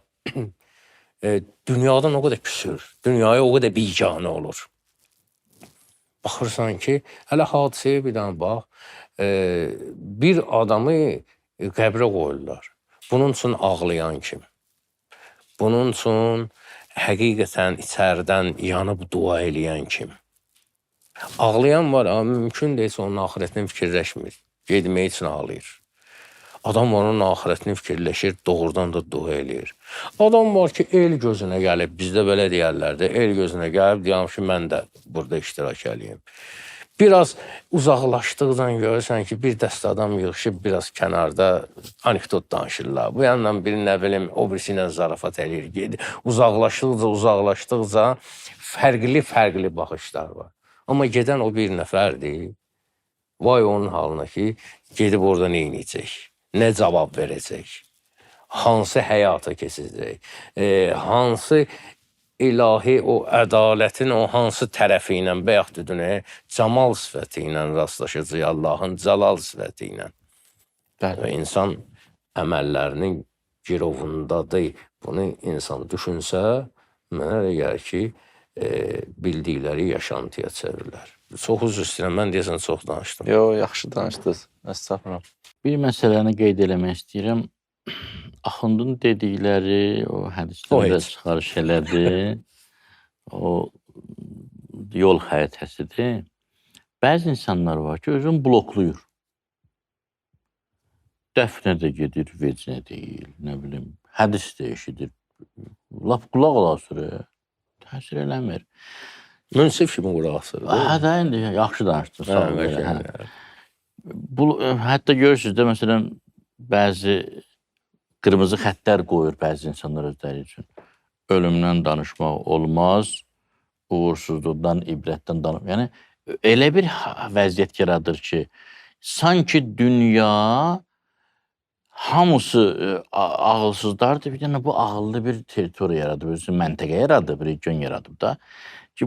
dünyadan o qədər küsür, dünyaya o qədər biganə olur. Baxırsan ki, hələ hadisəyə bir dənə bax, bir adamı qəbrə qoyurlar. Bunun üçün ağlayan kim? Bunun üçün həqiqətən içəridən yanıb dua eləyən kim? Ağlayan var, amma mümkün deyilsə onun axirətini fikirləşmir. Gedmək üçün ağlayır. Adam onun axirətini fikirləşir, doğrudan da dua eləyir. Adam var ki, el gözünə gəlib, bizdə belə deyərlərdi, el gözünə gəlib, deyəm ki, mən də burada iştirak eləyim. Biraz uzaqlaşdıqdan görürsən ki, bir dəstə adam yığışıb, biraz kənarda anekdot danışırlar. Bu yandan biri nə bilim, o birisi ilə zarafat eləyir. Uzaqlaşdıqca fərqli baxışlar var. Amma gedən o bir nəfərdir. Vay onun halına ki, gedib orada nə edəcək? Nə cavab verəcək? Hansı həyata keçəcək? Hansı ilahi o ədalətin o hansı tərəfi ilə bəyax düdünə camal sifəti ilə rastlaşacaq, Allahın cəlal sifəti ilə. Və insan əməllərinin girovundadır. Bunu insan düşünsə, mənə elə gəlir ki, bildikləri yaşantıya çevirlər. Çox üzr istəyirəm, mən deyəsən çox danışdım. Yox, yaxşı danışdınız. Estağfurullah. Bir məsələni qeyd eləmək istəyirəm. Axundun dedikləri o hədislərdə çıxarış elədi. O yol xəritəsidir. Bəzi insanlar var ki, özünü blokluyur. Dəfnə də gedir, vecinə deyil, nə bilim, hədis də eşidir. Lap qulaq olasır, təsir eləmir. Münsif kimi qulaq asır. Hə, də indi yaxşı danışdın. Hətta görürsünüz də, məsələn, bəzi qırmızı xəttlər qoyur bəzi insanlar özləri üçün. Ölümdən danışmaq olmaz, uğursuzluqdan, ibrətdən danışmaq. Yəni, elə bir vəziyyət yaradır ki, sanki dünya hamısı ağılsızlardır. Bir dənə bu ağıllı bir teritoriya yaradıb, özü məntəqə yaradıb, region yaradıb da. Ki,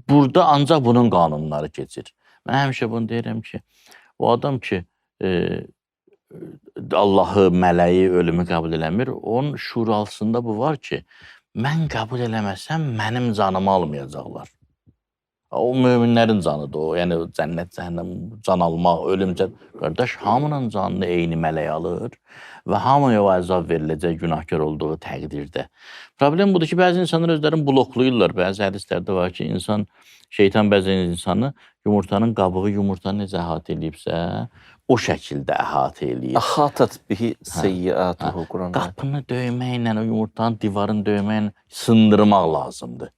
burada ancaq bunun qanunları keçir. Mən həmişə bunu deyirəm ki, o adam ki, Allahı, mələyi, ölümü qəbul eləmir, onun şuuralısında bu var ki, mən qəbul eləməsəm, mənim canımı almayacaqlar. O möminlərin canıdır o, yəni cənnət, cəhənnəm, can almaq, ölüm, qardaş, hamının canını eyni mələk alır və hamıya o əzab veriləcək günahkar olduğu təqdirdə. Problem budur ki, bəzi insanlar özlərini blokluyurlar. Bəzi hədislərdə var ki, şeytan bəzi insanı yumurtanın qabığı yumurtanı necə əhatə eləyibsə, o şəkildə əhatə eləyir. Əxatat bihi seyyiatuhu Qur'an. Qapını döyməklə, o yumurtanın divarını döyməklə sındırmaq lazımdır.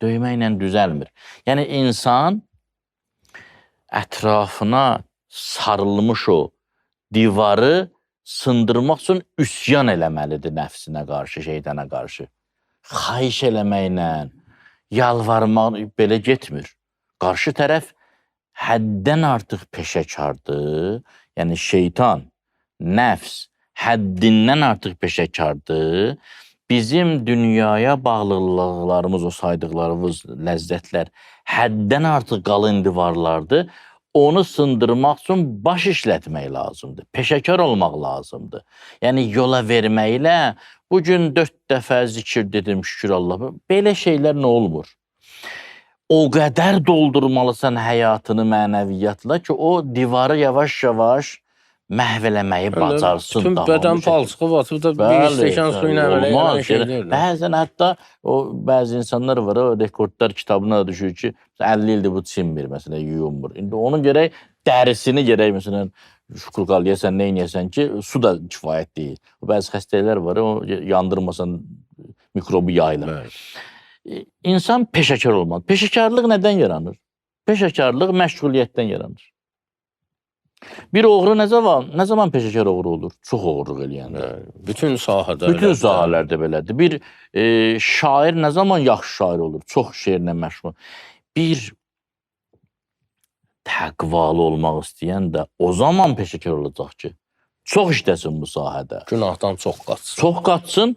Döyməklə düzəlmir. Yəni, insan ətrafına sarılmış o divarı sındırmaq üçün üsyan eləməlidir nəfsinə qarşı, şeytana qarşı. Xahiş eləməklə, yalvarmaq belə getmir. Qarşı tərəf həddən artıq peşəkardır. Yəni, şeytan, nəfs həddindən artıq peşəkardır. Bizim dünyaya bağlılıqlarımız, o saydıqlarımız ləzzətlər həddən artıq qalın divarlardır. Onu sındırmaq üçün baş işlətmək lazımdır. Peşəkar olmaq lazımdır. Yəni, yola verməklə, bugün 4 dəfə zikir dedim, şükür Allah. Belə şeylər nə olmur? O qədər doldurmalısan həyatını mənəviyyatla ki, o divarı yavaş-yavaş məhv eləməyi bacarsın. Bütün bədən palçığı var, bu da bir stəkan suyuna əmələ şeydir. Bəzən hətta bəzi insanlar var, o rekordlar kitabına da düşür ki, 50 ildir bu çinmir, məsələn, yuyunmur. İndi onun gərək dərisini gərək, məsələn, şükür qalıyəsən, nə inəyəsən ki, su da kifayət deyil. Bəzi xəstələr var, o yandırmasan mikrobu yayılır. İnsan peşəkar olmalı. Peşəkarlıq nədən yaranır? Peşəkarlıq məşğuliyyətdən yaranır. Bir oğru nə zaman peşəkar oğru olur? Çox oğurluq eləyəndə. Bütün sahədə. Bütün sahələrdə belədir. Bir şair nə zaman yaxşı şair olur? Çox şeirlə məşğul. Bir təqvalı olmaq istəyən də o zaman peşəkar olacaq ki, Çox işləsin bu sahədə. Günahdan çox qaçsın. Çox qaçsın,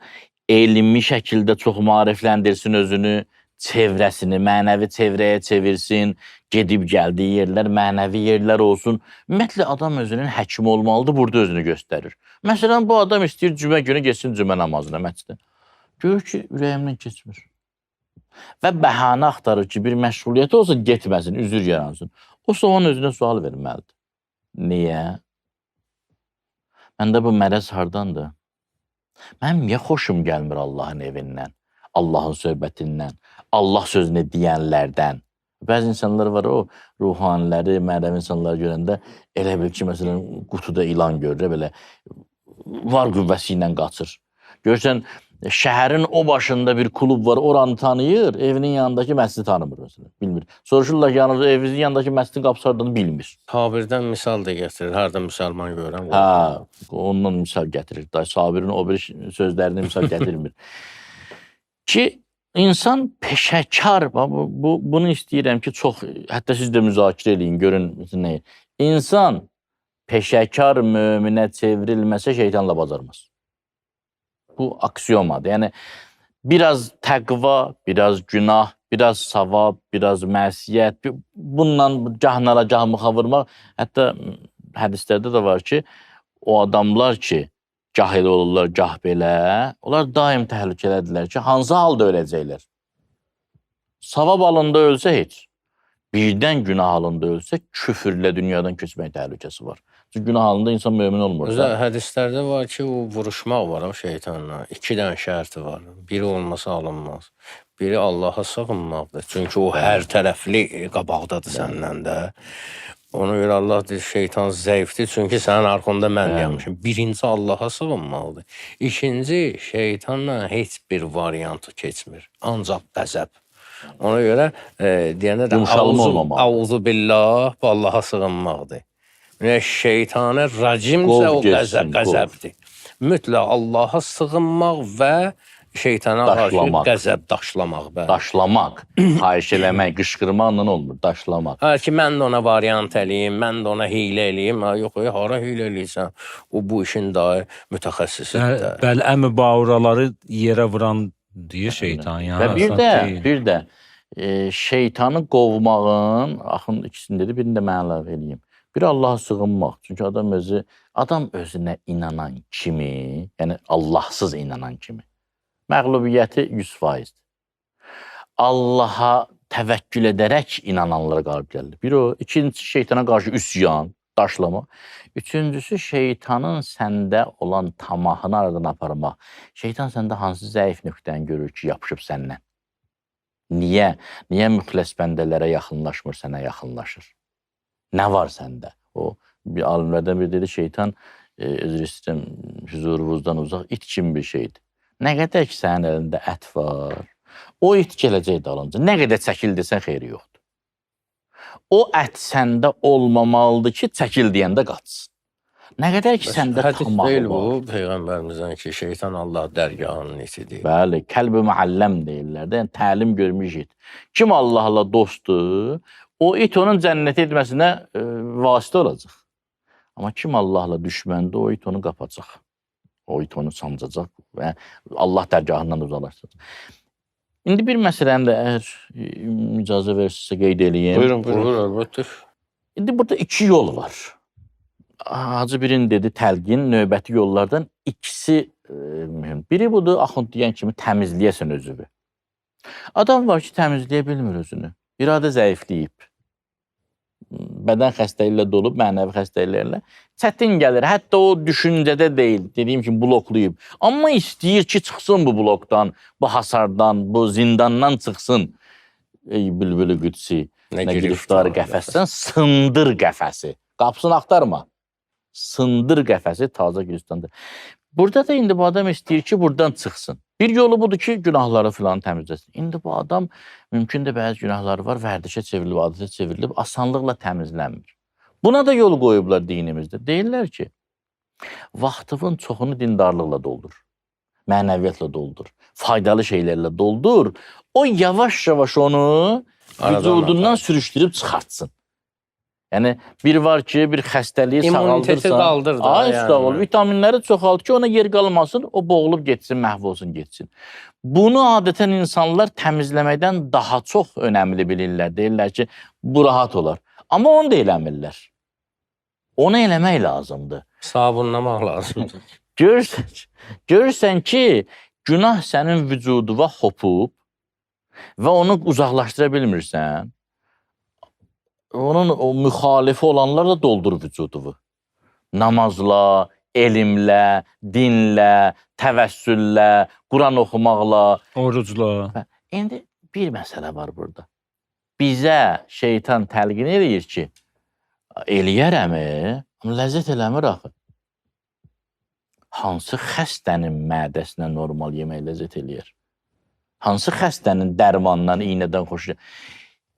elmi şəkildə çox maarifləndirsin özünü, çevrəsini, mənəvi çevrəyə çevirsin, gedib gəldiyi yerlər, mənəvi yerlər olsun. Ümumiyyətlə, adam özünün həkimi olmalıdır, burada özünü göstərir. Məsələn, bu adam istəyir cümə günü geçsin cümə namazına, məsciddə. Görür ki, ürəyimdən keçmir. Və bəhanə axtarır ki, bir məşğuliyyəti olsa getməsin, üzür yaransın. O onun özünə sual verməlidir. Niyə? Məndə bu mərəz hardandır? Mənim niyə xoşum gəlmir Allahın evindən, Allahın söhbətindən, Allah sözünü deyənlərdən? Bəzi insanlar var, o ruhaniləri, mənəvi insanları görəndə elə bil ki, məsələn, qutuda ilan görür, belə var qüvvəsi ilə qaçır. Görürsən, şəhərin o başında bir klub var, oranı tanıyır, evinin yanındakı məscidi tanımır, məsələn, bilmir. Soruşurlar ki, evinizin yanındakı məscidin qapısı hardığını bilmir. Sabirdən misal da gətirir, harada müsəlman görən. Hə, ondan misal gətirir. Sabirin o bir sözlərini misal gətirmir. Ki, insan peşəkar, bunu istəyirəm ki, çox, hətta siz də müzakirə eləyin, görün nə. İnsan peşəkar möminə çevrilməsə şeytanla bacarmaz. Bu aksiyomadır. Yəni, biraz təqva, biraz günah, biraz savab, biraz məsiyyət, bununla gah-nara, gah-muxa vurmaq. Hətta hədislərdə də var ki, o adamlar ki, gah elə olurlar, gah belə, onlar daim təhlükələdilər ki, hansı halda öləcəklər? Savab alında ölsə heç, birdən günah alında ölsə, küfürlə dünyadan keçmək təhlükəsi var. Çünki günah halında insan mömin olmur. Özə hədislərdə var ki, o vuruşmaq var o şeytanla. 2 dənə şərti var. Biri olmasa alınmaz. Biri Allaha sığınmaqdır. Çünki o hər tərəfli qabaqdadır səndən də. Ona görə Allah deyir, şeytan zəifdir. Çünki sənin arxında mən gəlmişim. Birinci Allaha sığınmalıdır. İkinci, şeytanla heç bir variantı keçmir. Ancaq qəzəb. Ona görə deyəndə də Auzu billah, bu Allaha sığınmaqdır. Şeytanə racimsə o qəzəbdir. Mütləq Allaha sığınmaq və şeytana qarşı qəzəb daşlamaq. Daşlamaq, xahiş eləmək, qışqırmaqla olmur, daşlamaq. Hə ki, mən də ona variant eləyim, mən də ona hiylə eləyim. Yox, hara hiylə eləyirsən? O bu işin daha mütəxəssisidir. Bələm bağıraları yerə vuran deyir şeytan. Və bir də şeytanı qovmağın, axın ikisini dedi, birini də mən əlavə eləyim. Bir Allaha sığınmaq. Çünki adam özünə inanan kimi, yəni Allahsız inanan kimi, məğlubiyyəti 100%. Allaha təvəkkül edərək inananlara qalib gəlir. Bir o, ikincisi şeytana qarşı üsyan, daşlamaq. Üçüncüsü şeytanın səndə olan tamahını aradan aparmaq. Şeytan səndə hansı zəif nöqtəni görür ki, yapışıb səndən? Niyə? Niyə müxləs bəndələrə yaxınlaşmır, sənə yaxınlaşır? Nə var səndə? O, bir alimlərdən biri dedi, şeytan, özür istəyirəm, huzurunuzdan uzaq, it kimi bir şeydir. Nə qədər ki, sənin əlində ət var, o it gələcək dalınca. Nə qədər çəkil desən, xeyri yoxdur. O ət səndə olmamalıdır ki, çəkil deyəndə qaçsın. Nə qədər ki, səndə tamah var. Deyil bu, Peyğəmbərimizdən ki, şeytan Allah dərgahının itidir. Bəli, kəlb-i müəlləm deyirlər də, yəni təlim görmüş it. Kim Allahla dostdur, o it onun cənnətə etməsinə vasitə olacaq. Amma kim Allahla düşməndə, o it onu qapacaq. O it onu sancacaq və Allah dərgahından uzaqlaşacaq. İndi bir məsələni də əgər icazə verirsinizsə qeyd eləyim. Buyurun, əlbəttə. İndi burada 2 yol var. Hacı birini dedi, təlqin, növbəti yollardan ikisi mühüm. Biri budur, Axund deyən kimi təmizləyəsən özünü. Adam var ki, təmizləyə bilmir özünü. İradə zəifləyib. Bədən xəstəliklə dolub, mənəvi xəstəliklərlə. Çətin gəlir. Hətta o düşüncədə deyil. Dediyim kimi bloklayıb. Amma istəyir ki, çıxsın bu blokdan, bu hasardan, bu zindandan çıxsın. Ey bülbülü qüdsi, nə giriftar qəfəsdən, sındır qəfəsi. Qapısını axtarma. Sındır qəfəsi taza gülistandır. Burada da indi bu adam istəyir ki, buradan çıxsın. Bir yolu budur ki, günahları filan təmizləsin. İndi bu adam, mümkün də bəzi günahları var, vərdişə çevrilib, adətə çevrilib, asanlıqla təmizlənmir. Buna da yol qoyublar dinimizdə. Deyirlər ki, vaxtının çoxunu dindarlıqla doldur, mənəviyyatla doldur, faydalı şeylərlə doldur. O yavaş-yavaş onu vücudundan sürüşdürüb çıxartsın. Yəni bir var ki, bir xəstəliyi İmmuniteti sağaldırsan, qaldır da, ay yəni. sağ ol, vitaminləri çoxalt ki, ona yer qalmasın, o boğulub getsin, məhv olsun, getsin. Bunu adətən insanlar təmizləməkdən daha çox önəmli bilirlər. Deyirlər ki, bu rahat olar. Amma onu da eləmirlər. Onu eləmək lazımdır. Sabunlamaq lazımdır. Görürsən ki, günah sənin vücuduna hopub və onu uzaqlaşdıra bilmirsən. Onun o müxalifi olanlar da doldur vücudumu. Namazla, elmlə, dinlə, təvəssüllə, Quran oxumaqla. Orucla. İndi bir məsələ var burada. Bizə şeytan təlqin edir ki, eləyərəmi, amma ləzzət eləmir axı. Hansı xəstənin mədəsinə normal yemək ləzzət eləyər? Hansı xəstənin dərmandan, iynədən xoşu?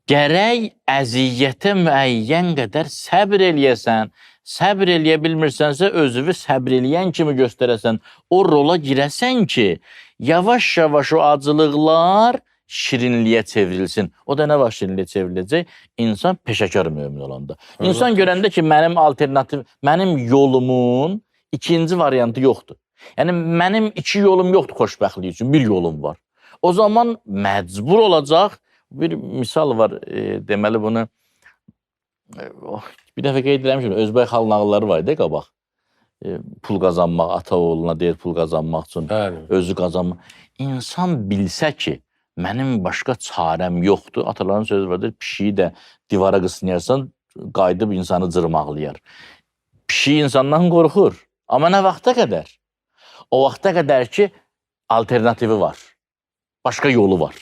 Gərək əziyyətə müəyyən qədər səbr eləyəsən, səbr eləyə bilmirsənsə, özünü səbr eləyən kimi göstərəsən, o rola girəsən ki, yavaş-yavaş o acılıqlar şirinliyə çevrilsin. O da nə vaxt şirinliyə çevriləcək? İnsan peşəkar mömin olanda. İnsan görəndə ki, mənim alternativ, mənim yolumun ikinci variantı yoxdur. Yəni, mənim iki yolum yoxdur xoşbəxtlik üçün, bir yolum var. O zaman məcbur olacaq. Bir misal var, deməli bunu, bir dəfə qeyd eləmişim, Özbək xalq nağılları var idi qabaq. Pul qazanmaq, ata oğluna deyir pul qazanmaq üçün, özü qazanmaq. İnsan bilsə ki, mənim başqa çarəm yoxdur, ataların sözü vardır, pişiyi də divara qısnayarsan, qaydıb insanı cırmaqlayar. Pişik insandan qorxur, amma nə vaxta qədər? O vaxta qədər ki, alternativi var, başqa yolu var.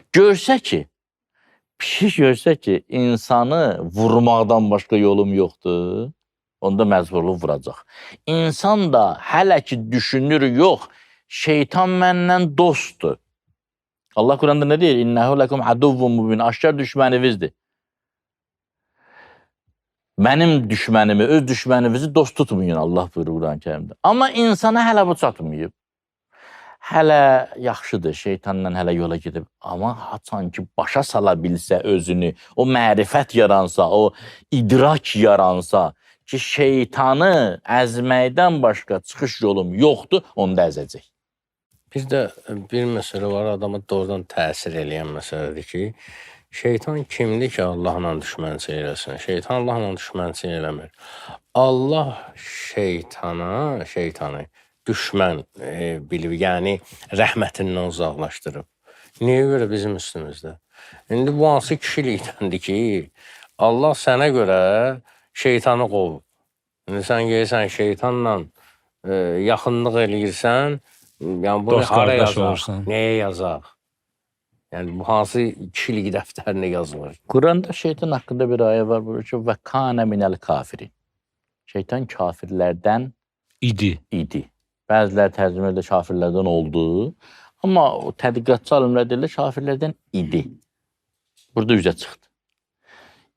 Görsə ki, pişik görsə ki, insanı vurmaqdan başqa yolum yoxdur, onda məcburluq vuracaq. İnsan da hələ ki düşünür, yox, şeytan məndən dostdur. Allah Quranda nə deyir? İnnəhu ləkum aduvvun mubin, aşkar düşmənivizdir. Mənim düşmənimi, öz düşməninizi dost tutmayın, Allah buyurur Quran-ı Kərimdə. Amma insana hələ bu çatmayıb. Hələ yaxşıdır, şeytanla hələ yola gedib. Amma haçan ki, başa sala bilsə özünü, o mərifət yaransa, o idrak yaransa ki, şeytanı əzməkdən başqa çıxış yolum yoxdur, onu da əzəcək. Bir də bir məsələ var, adama doğrudan təsir eləyən məsələdir ki, şeytan kimdir ki, Allahla düşmənçi eləsin? Şeytan Allahla düşmənçi eləmir. Allah şeytanı düşmən bilib, yəni rəhmətindən uzaqlaşdırıb. Niyə görə bizim üstümüzdə? İndi bu hansı kişilikdəndir ki, Allah sənə görə şeytanı qovub. İndi sən gəlirsən şeytanla yaxınlıq eləyirsən, yəni bunu hara yazaq? Nəyə yazaq? Yəni bu hansı kişilik dəftərinə yazılır? Quranda şeytan haqqında bir ayə var, buyurur ki, və kana minəl kafirin. Şeytan kafirlərdən idi. Bəziləri tərcümə edir kafirlərdən oldu. Amma o tədqiqatçı alimlər deyirlər kafirlərdən idi. Burada üzə çıxdı.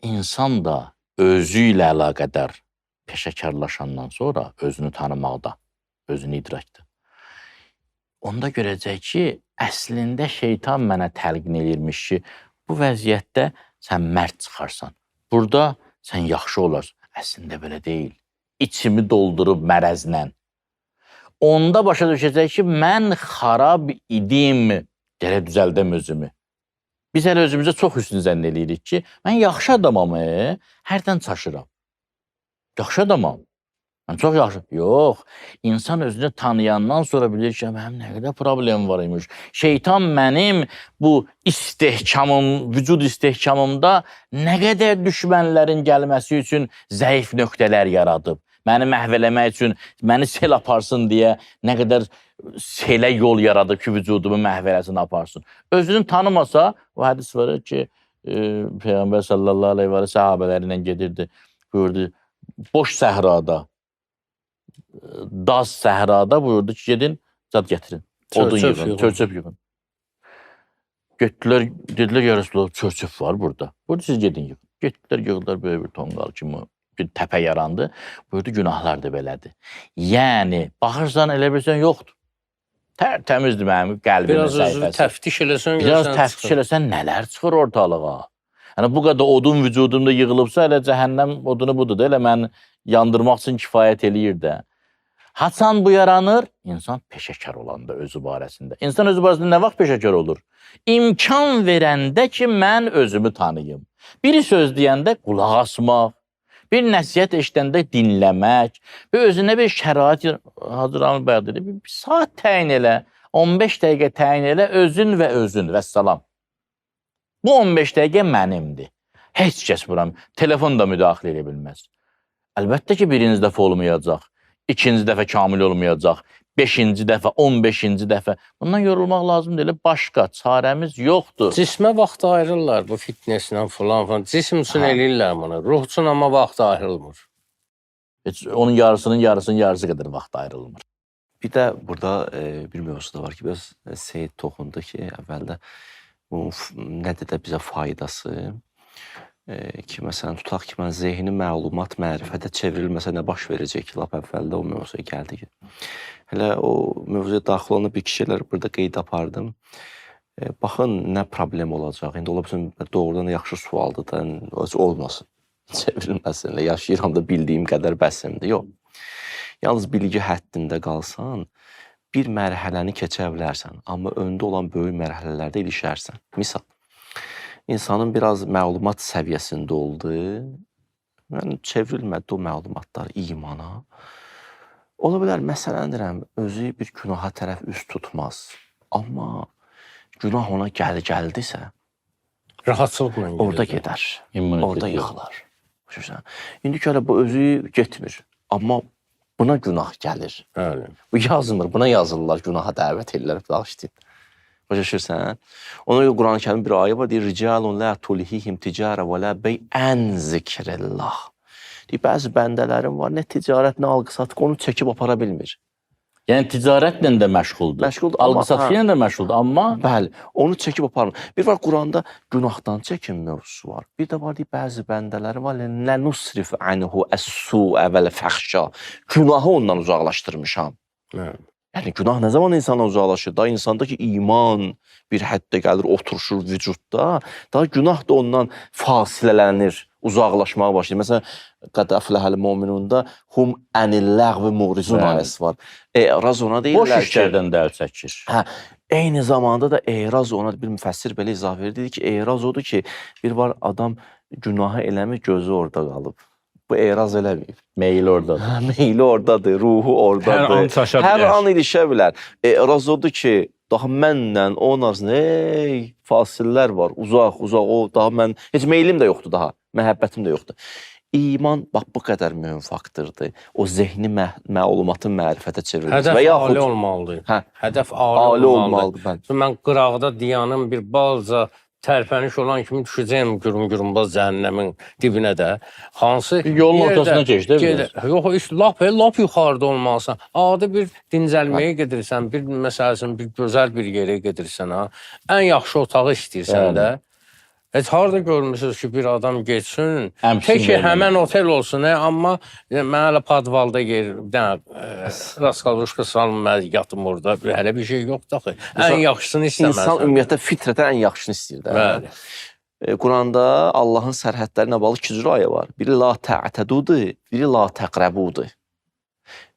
İnsan da özü ilə əlaqədar peşəkarlaşandan sonra özünü tanımaqda, özünü idrakda. Onda görəcək ki, əslində şeytan mənə təlqin edirmiş ki, bu vəziyyətdə sən mərd çıxarsan. Burada sən yaxşı olarsan. Əslində belə deyil. İçimi doldurub mərəzlə. Onda başa düşəcək ki, mən xarab idim, gərək düzəldəm özümü. Biz hələ özümüzə çox üstün zənn edirik ki, mən yaxşı adamam, hərdən çaşıram. Yaxşı adamam. Mən çox yaxşı. Yox, insan özünü tanıyandan sonra bilir ki, mənim nə qədər problem var imiş. Şeytan mənim bu istehkamım, vücud istehkamımda nə qədər düşmənlərin gəlməsi üçün zəif nöqtələr yaradıb. Məni məhv eləmək üçün, məni sel aparsın deyə nə qədər selə yol yaradıb ki, vücudumu məhv eləsin, aparsın. Özünü tanımasa, o hədis var ki, Peyğəmbər sallallahu aleyhi və səhabələri ilə gedirdi, buyurdu, boş səhrada, daz səhrada buyurdu ki, gedin, zad gətirin, odun yığın, çörçöp yığın. Getdilər, dedilər, ya Resulullah, çörçöp var burada. Buyurdu, siz gedin yığın. Getdilər, yığdılar, böyle bir tonqal kimi bir təpə yarandı. Buyurdu, günahlar da belədir. Yəni, baxırsan, elə bilsən, yoxdur. Təmizdir mənim qəlbimin səhifəsi. Biraz özü təftiş eləsən, biraz təftiş eləsən, nələr çıxır ortalığa. Yəni bu qədər odun vücudumda yığılıbsa, elə cəhənnəm odunu budur da, elə məni yandırmaq üçün kifayət eləyir də. Haçan bu yaranır? İnsan peşəkar olanda özü barəsində. İnsan özü barəsində nə vaxt peşəkar olur? İmkan verəndə ki, mən özümü tanıyım. Biri söz deyəndə qulaq asmaq, bir nəsihət eşidəndə dinləmək və özünə bir şərait, Hacı Ramil bəyan dedi, bir saat təyin elə, 15 dəqiqə təyin elə, özün və özün, vəssalam. Bu 15 dəqiqə mənimdir. Heç kəs bura telefon da müdaxilə edə bilməz. Əlbəttə ki, birinci dəfə olmayacaq, ikinci dəfə kamil olmayacaq, 5-ci dəfə, 15-ci dəfə. Bundan yorulmaq lazım deyil, başqa çarəmiz yoxdur. Cismə vaxt ayırırlar bu fitnesslə falan. Cisim üçün eləyirlər bunu. Ruh üçün amma vaxt ayrılmır. Heç onun yarısı qədər vaxt ayrılmır. Bir də burada bir mövzu da var ki, biraz Seyid toxundu ki, əvvəldə bu nədir də bizə faydası ki, məsələn, tutaq ki, mən zehni məlumat, mərifətə çevrilməsə nə baş verəcək ki, lap əvvəldə o mövzuya gəldi ki. Hələ o mövzuya daxil olan bir kişilər burada qeyd apardım. Baxın, nə problem olacaq. İndi ola bilsin, doğrudan yaxşı sualdır da, olmasın, çevrilməsin. Yaşayıram da bildiyim qədər bəsimdir. Yox. Yalnız bilgi həddində qalsan, bir mərhələni keçə bilərsən, amma öndə olan böyük mərhələlərdə ilişərsən. Misal, insanın biraz məlumat səviyyəsində oldu, yəni çevrilmədi o məlumatlar imana. Ola bilər, məsələn deyirəm, özü bir günaha tərəf üst tutmaz, amma günah ona gəldisə, Rahatçılıqla orada gedər, orada yıxılar. İndi ki, bu özü getmir, amma buna günah gəlir. Bəli. Bu yazmır, buna yazırlar, günaha dəvət edirlər, bağışlayın. Başa ona göre Kur'an-ı Kerim bir ayet var, deyir, Ricalun la tulhihim ticara və la bey'ən zikrillah. Deyir, bəzi bəndələrim var, nə ticarət, nə alqı-satqı, onu çəkib apara bilmir. Yəni ticarətlə də məşğuldur. Məşğuldur, alqı-satqı ilə də məşğuldur, amma bəli, onu çəkib aparmır. Bir var Quranda günahdan çəkin mövzusu var. Bir də var, deyir, bəzi bəndələrim var, nə nusrif anhu əs-su'ə vəl-fəxşa. Günahı ondan uzaqlaşdırmışam. Bəli. Yəni, günah nə zaman insana uzaqlaşır? Da insandakı iman bir həddə gəlir, oturuşur vücudda. Daha günah da ondan fasilələnir, uzaqlaşmağa başlayır. Məsələn, Qəd əfləhəl müminunda hum ənilləğvi murizun ayəsi var. Eraz ona deyirlər ki... Boş işlərdən də əl çəkir. Hə, eyni zamanda da eraz ona, bir müfəssir belə izah verir, dedi ki, eraz odur ki, bir var adam günahı eləmir, gözü orada qalıb. Bu eraz eləməyib. Meyli oradadır. Meyli oradadır, ruhu oradadır. Hər an çaşa bilər. Hər an ilişə bilər. Eraz odur ki, daha mənlə onun arasında fasillər var, uzaq, o daha mən, heç meylim də yoxdur daha, məhəbbətim də yoxdur. İman, bax, bu qədər mühüm faktordur. O zehni məlumatın mərifətə çevrilməsi. Hədəf ali olmalıdır. Hə, Hədəf ali olmalıdır. Bəli. Mən qıraqda diyanın bir balca tərpəniş olan kimi düşəcəyim gürüm-gürümbaz cəhənnəmin dibinə də. Hansı Yolun ortasına keçdi. Yox, lap yuxarıda olmalısan. Adi bir dincəlməyə gedirsən, bir məsələn, bir gözəl bir yerə gedirsən, ha. Ən yaxşı otağı istəyirsən də. Heç harada görmüsünüz ki, bir adam geçsin, tek həmən otel olsun, amma mən hələ padvalda yer, raskavruşka salım, mən yatım orada, hələ bir şey yoxdur axı. Ən yaxşısını istəməzsən. İnsan ümumiyyətlə fitrətən ən yaxşısını istəyir də. Bəli. Quranda Allahın sərhədlərinə bağlı 2 cür ayə var. Biri la tə'tədudur, biri la təqrəbudur.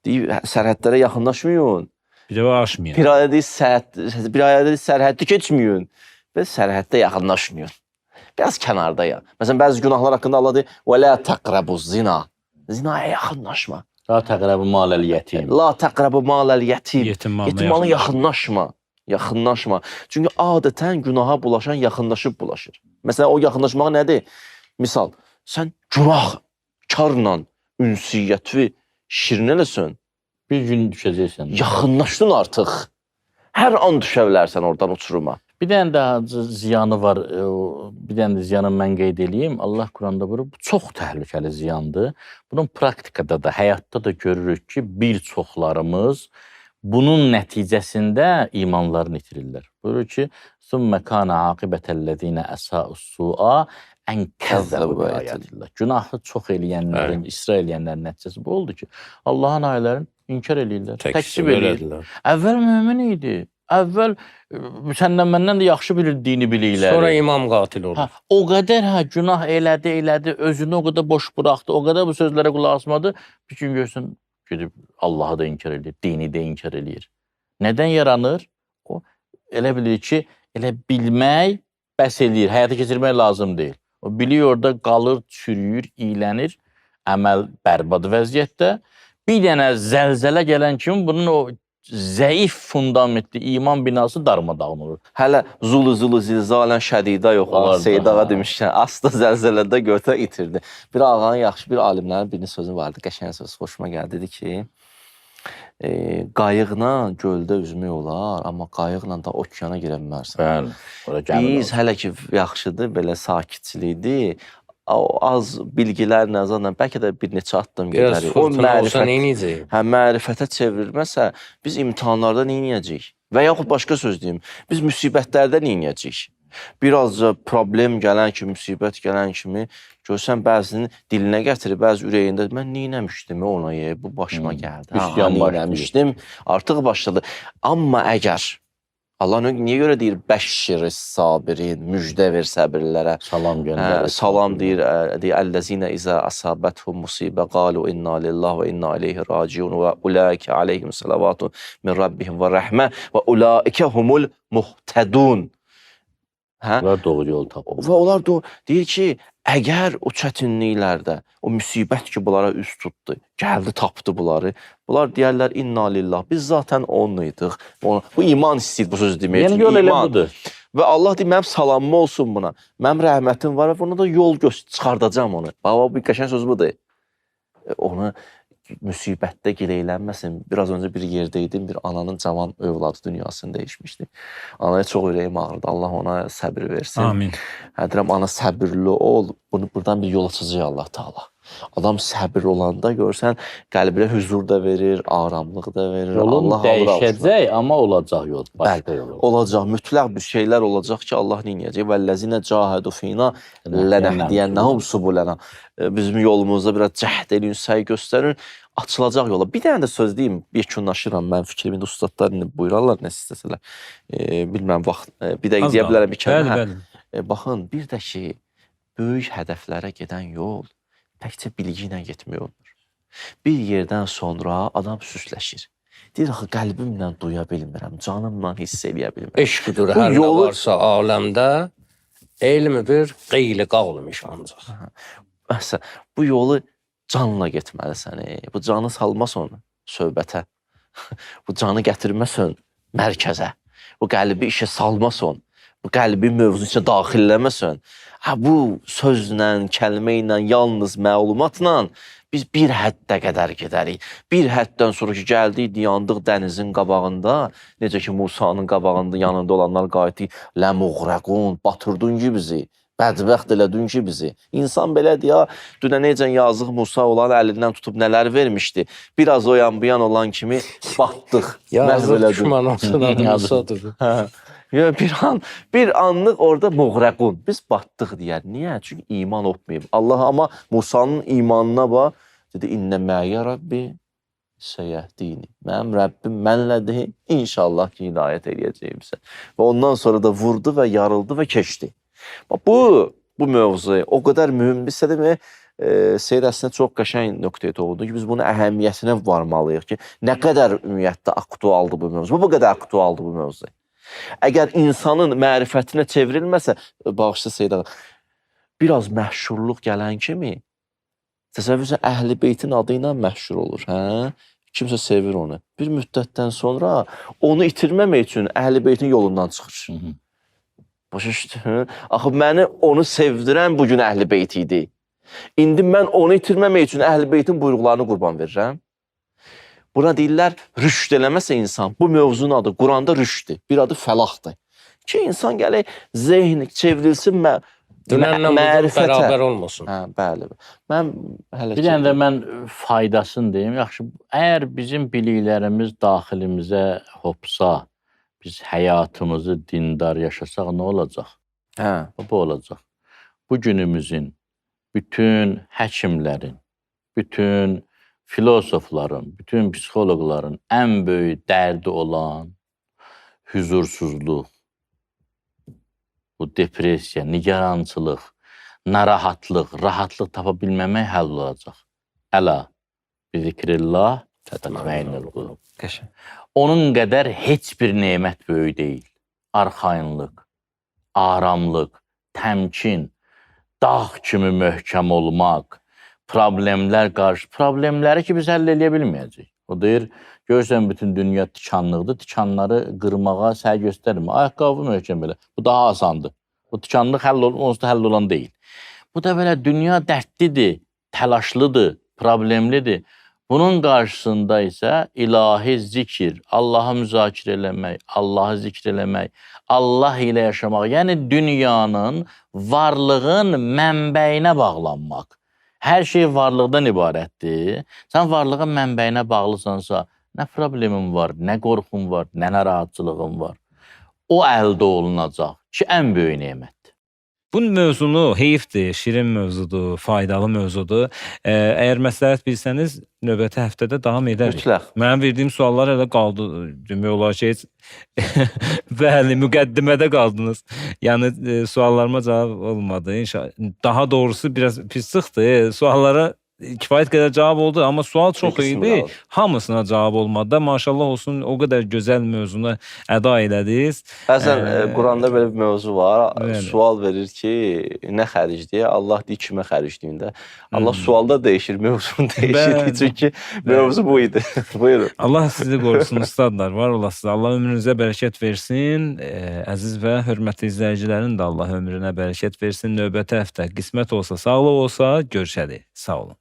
Deyir, sərhədlərə yaxınlaşmayın. Bir də aşmayın. Bir ayədə sərhəddi keçməyin və sərhəddə yaxınlaşmayın. Biraz kənardayım. Məsələn, bəzi günahlar haqqında Allah deyir, və la təqrəbuz zina. Zinaya yaxınlaşma. La təqrəbu maləl yetim. La təqrəbu maləl yetim. Yetim malına yaxınlaşma. Yaxınlaşma. Çünki adətən günaha bulaşan yaxınlaşıb bulaşır. Məsələn, o yaxınlaşmaq nədir? Misal, sən günahkarla ünsiyyəti şirin eləsən, Bir gün düşəcəksən. yaxınlaşdın artıq. Hər an düşə bilərsən oradan uçuruma. Bir dənə də ziyanı var, bir dənə də ziyanı mən qeyd edeyim. Allah Quranda buyurur, bu çox təhlükəli ziyandır. Bunun praktikada da, həyatda da görürük ki, bir çoxlarımız bunun nəticəsində imanlarını itirirlər. Buyurur ki, ثُمَّ كَانَ عَاقِبَةَ الَّذ۪ينَ أَسَاءُ السُّوءَ اَنْ كَذَّبُوا بِآيَاتِ Günahı çox eləyənlərin, israr eləyənlərin nəticəsi bu oldu ki, Allahın ayələrini inkar eləyirlər, təkzib eləyirlər. Əvvəl mömin idi. Əvvəl səndən məndən də yaxşı bilir dini bilikləri. Sonra imam qatil olur. O qədər günah elədi, özünü o qədər boş buraxdı, o qədər bu sözlərə qulaq asmadı. Bir gün görsən, gedib Allahı da inkar edir, dini də inkar edir. Nədən yaranır? O elə bilir ki, elə bilmək bəs eləyir, həyata keçirmək lazım deyil. O biliyor orada qalır, çürüyür, iylənir, əməl bərbad vəziyyətdə. Bir dənə zəlzələ gələn kimi bunun o zəif fundamentli iman binası darmadağın olur. Hələ zulu zilzalən şədidə yox olar. Seyid ağa demişkən, asta zəlzələdə götə itirdi. Bir ağanın yaxşı bir alimlərin birinin sözü vardı. Qəşəng söz, xoşuma gəldi. Dedi ki, qayıqla göldə üzmək olar, amma qayıqla da okeana girə bilmərsən. Bəli. Biz hələ ki yaxşıdır, belə sakitçilikdir. Az bilgilərlə, azadla bəlkə də bir neçə addım gedərik. O mərifət, mərifətə çevrilməsə, biz imtahanlarda neyniyəcəyik? Və yaxud başqa söz deyim, biz müsibətlərdə neyniyəcəyik? Birazca problem gələn kimi, müsibət gələn kimi, görsən bəzinin dilinə gətirir, bəzi ürəyində, mən neynəmişdim ona, bu başıma gəldi. Neynəmişdim, artıq başladı. Amma əgər Allah niyə görə deyir bəşşir sabirin, müjdə ver səbirlərə. Salam göndərir. Salam deyir, əlləzinə izə əsabəthu musibə qalu inna lillah və inna ileyhi raciun və ulaikə aleyhim salavatun min rabbihim və rəhmə və ulaikə humul muhtədun. Onlar doğru yol tapır. Və onlar deyir ki, əgər o çətinliklərdə, o müsibət ki, bunlara üst tutdu, gəldi, tapdı bunları, bunlar deyərlər, inna lillah, biz zaten onluydıq. Bu iman istəyir bu sözü demək üçün. Yəni yol elə budur. Və Allah deyir, mənim salamım olsun buna, mənim rəhmətim var, ona da yol çıxardacam onu. Baba, bu qəşəng söz budur. Onu müsibətdə gileylənməsin. Biraz öncə bir yerdəydim, bir ananın cavan övladı dünyasını dəyişmişdi. Anaya çox ürəyim ağrıdı. Allah ona səbir versin. Amin. Deyirəm, ana səbirli ol. Buradan bir yol açacaq Allah Taala. Adam səbir olanda görsən, qəlbinə hüzur da verir, aramlıq da verir. Yolun dəyişəcək, amma olacaq yol. Bəli, olacaq. Mütləq bir şeylər olacaq ki, Allah neyəcək? Vəlləzinə cahədu fina lənəhdiyənnəhum subulənə. Bizim yolumuzda biraz cəhd edin, səy göstərin, açılacaq yola. Bir dənə də söz deyim, yekunlaşıram mən fikrimi də ustadlar buyurarlar, nə istəsələr. Bilməm, vaxt, bir də deyə bilərəm bir kəlmə. Baxın, bir də ki, böyük hədəflərə gedən yol təkcə bilgi ilə getmək olmur. Bir yerdən sonra adam süsləşir. Deyir, axı, qəlbimlə duya bilmirəm, canımla hiss eləyə bilmirəm. Eşqdir, hər nə varsa aləmdə elmi bir qeyli qavlmış ancaq. Məsələn, bu yolu canla getməlisən, bu canı salmasan söhbətə, bu canı gətirməsən mərkəzə, bu qəlbi işə salmasan, bu qəlbi mövzu içə daxilləməsən, bu sözlə, kəlmə ilə, yalnız məlumatla biz bir həddə qədər gedərik. Bir həddən sonra ki, gəldik, diyandıq dənizin qabağında, necə ki, Musanın qabağında yanında olanlar qayıtdı, ləmuğrəqun, batırdın ki bizi, bədbəxt elədin ki bizi. İnsan belədir ya, dünə necə yazıq Musa olan əlindən tutub nələr vermişdi. Biraz o yan bu yan olan kimi batdıq. Yazıq düşman olsun adı Musadır. Bir anlıq orada muğrəqun. Biz batdıq deyər. Niyə? Çünki iman olmayıb. Allah amma Musanın imanına bax, dedi, İnnə məyə Rabbi səyəhdini. Mənim Rəbbim mənlədir, inşallah ki, hidayət eləyəcəyimsə. Və ondan sonra da vurdu və yarıldı və keçdi. Bu mövzu o qədər mühümdirsə demək, Seyid əslində çox qəşəng nöqtəyə toxundu ki, biz bunun əhəmiyyətinə varmalıyıq ki, nə qədər ümumiyyətlə aktualdır bu mövzu. Bu qədər aktualdır bu mövzu. Əgər insanın mərifətinə çevrilməsə, bağışlı Seyid ağa, biraz məşhurluq gələn kimi, təsəvvürsə, Əhl-i Beytin adı ilə məşhur olur. Kimsə sevir onu. Bir müddətdən sonra onu itirməmək üçün Əhl-i Beytin yolundan çıxır. Başa düşdün? Axı, məni onu sevdirən bugün Əhl-i Beyt idi. İndi mən onu itirməmək üçün Əhl-i Beytin buyruqlarını qurban verirəm. Buna deyirlər, rüşd eləməsə insan, bu mövzunun adı Quranda rüşdür, bir adı fəlahdır. Ki, insan gələk, zehni çevrilsin dünənlə bugün bərabər olmasın. Bəli. Bir dənə də mən faydasını deyim. Yaxşı, əgər bizim biliklərimiz daxilimizə hopsa, biz həyatımızı dindar yaşasaq, nə olacaq? Bu olacaq. Bu günümüzün bütün həkimlərin, bütün filosofların, bütün psixoloqların ən böyük dərdi olan huzursuzluq, bu depressiya, nigarançılıq, narahatlıq, rahatlıq tapa bilməmək həll olacaq. Əla, bi zikrillah tətməinnul qulub. Qəşəng. Onun qədər heç bir nemət böyük deyil. Arxayınlıq, aramlıq, təmkin, dağ kimi möhkəm olmaq, problemləri ki biz həll edə bilməyəcəyik. O deyir, görürsən bütün dünya tikanlıqdır, tikanları qırmağa səy göstərmə. Ayaqqabı möhkəm belə, bu daha asandır. Bu tikanlıq onsuz da həll olan deyil. Bu da belə dünya dərdlidir, təlaşlıdır, problemlidir. Bunun qarşısında isə ilahi zikir, Allahı müzakirə eləmək, Allahı zikr eləmək, Allah ilə yaşamaq, yəni dünyanın, varlığın mənbəyinə bağlanmaq. Hər şey varlıqdan ibarətdir. Sən varlığın mənbəyinə bağlısansa, nə problemin var, nə qorxun var, nə narahatçılığın var. O əldə olunacaq ki, ən böyük nemətdir. Bu mövzunu heyfdir, şirin mövzudur, faydalı mövzudur. Əgər məsləhət bilsəniz, növbəti həftədə davam edərik. Mütləq. Mənim verdiyim suallar elə qaldı. Demək olar ki, bəli, müqəddimədə qaldınız. Yəni suallarıma cavab olmadı. Daha doğrusu biraz pis çıxdı. Suallara kifayət qədər cavab oldu, amma sual çox idi. Hamısına cavab olmadı. Maşallah olsun, o qədər gözəl mövzunu əda elədiniz. Bəzən Quranda belə bir mövzu var. Sual verir ki, nə xəricdir? Allah deyir kimə xəricliyində. Allah sualda dəyişir, mövzunu dəyişir. Çünki mövzu bu idi. Buyurun. Allah sizi qorusun ustadlar, var olasınız. Allah ömrünüzə bərəkət versin. Əziz və hörmətli izləyicilərin də Allah ömrünə bərəkət versin. Növbəti həftə qismət olsa, sağlıq olsa görüşərik. Sağ olun.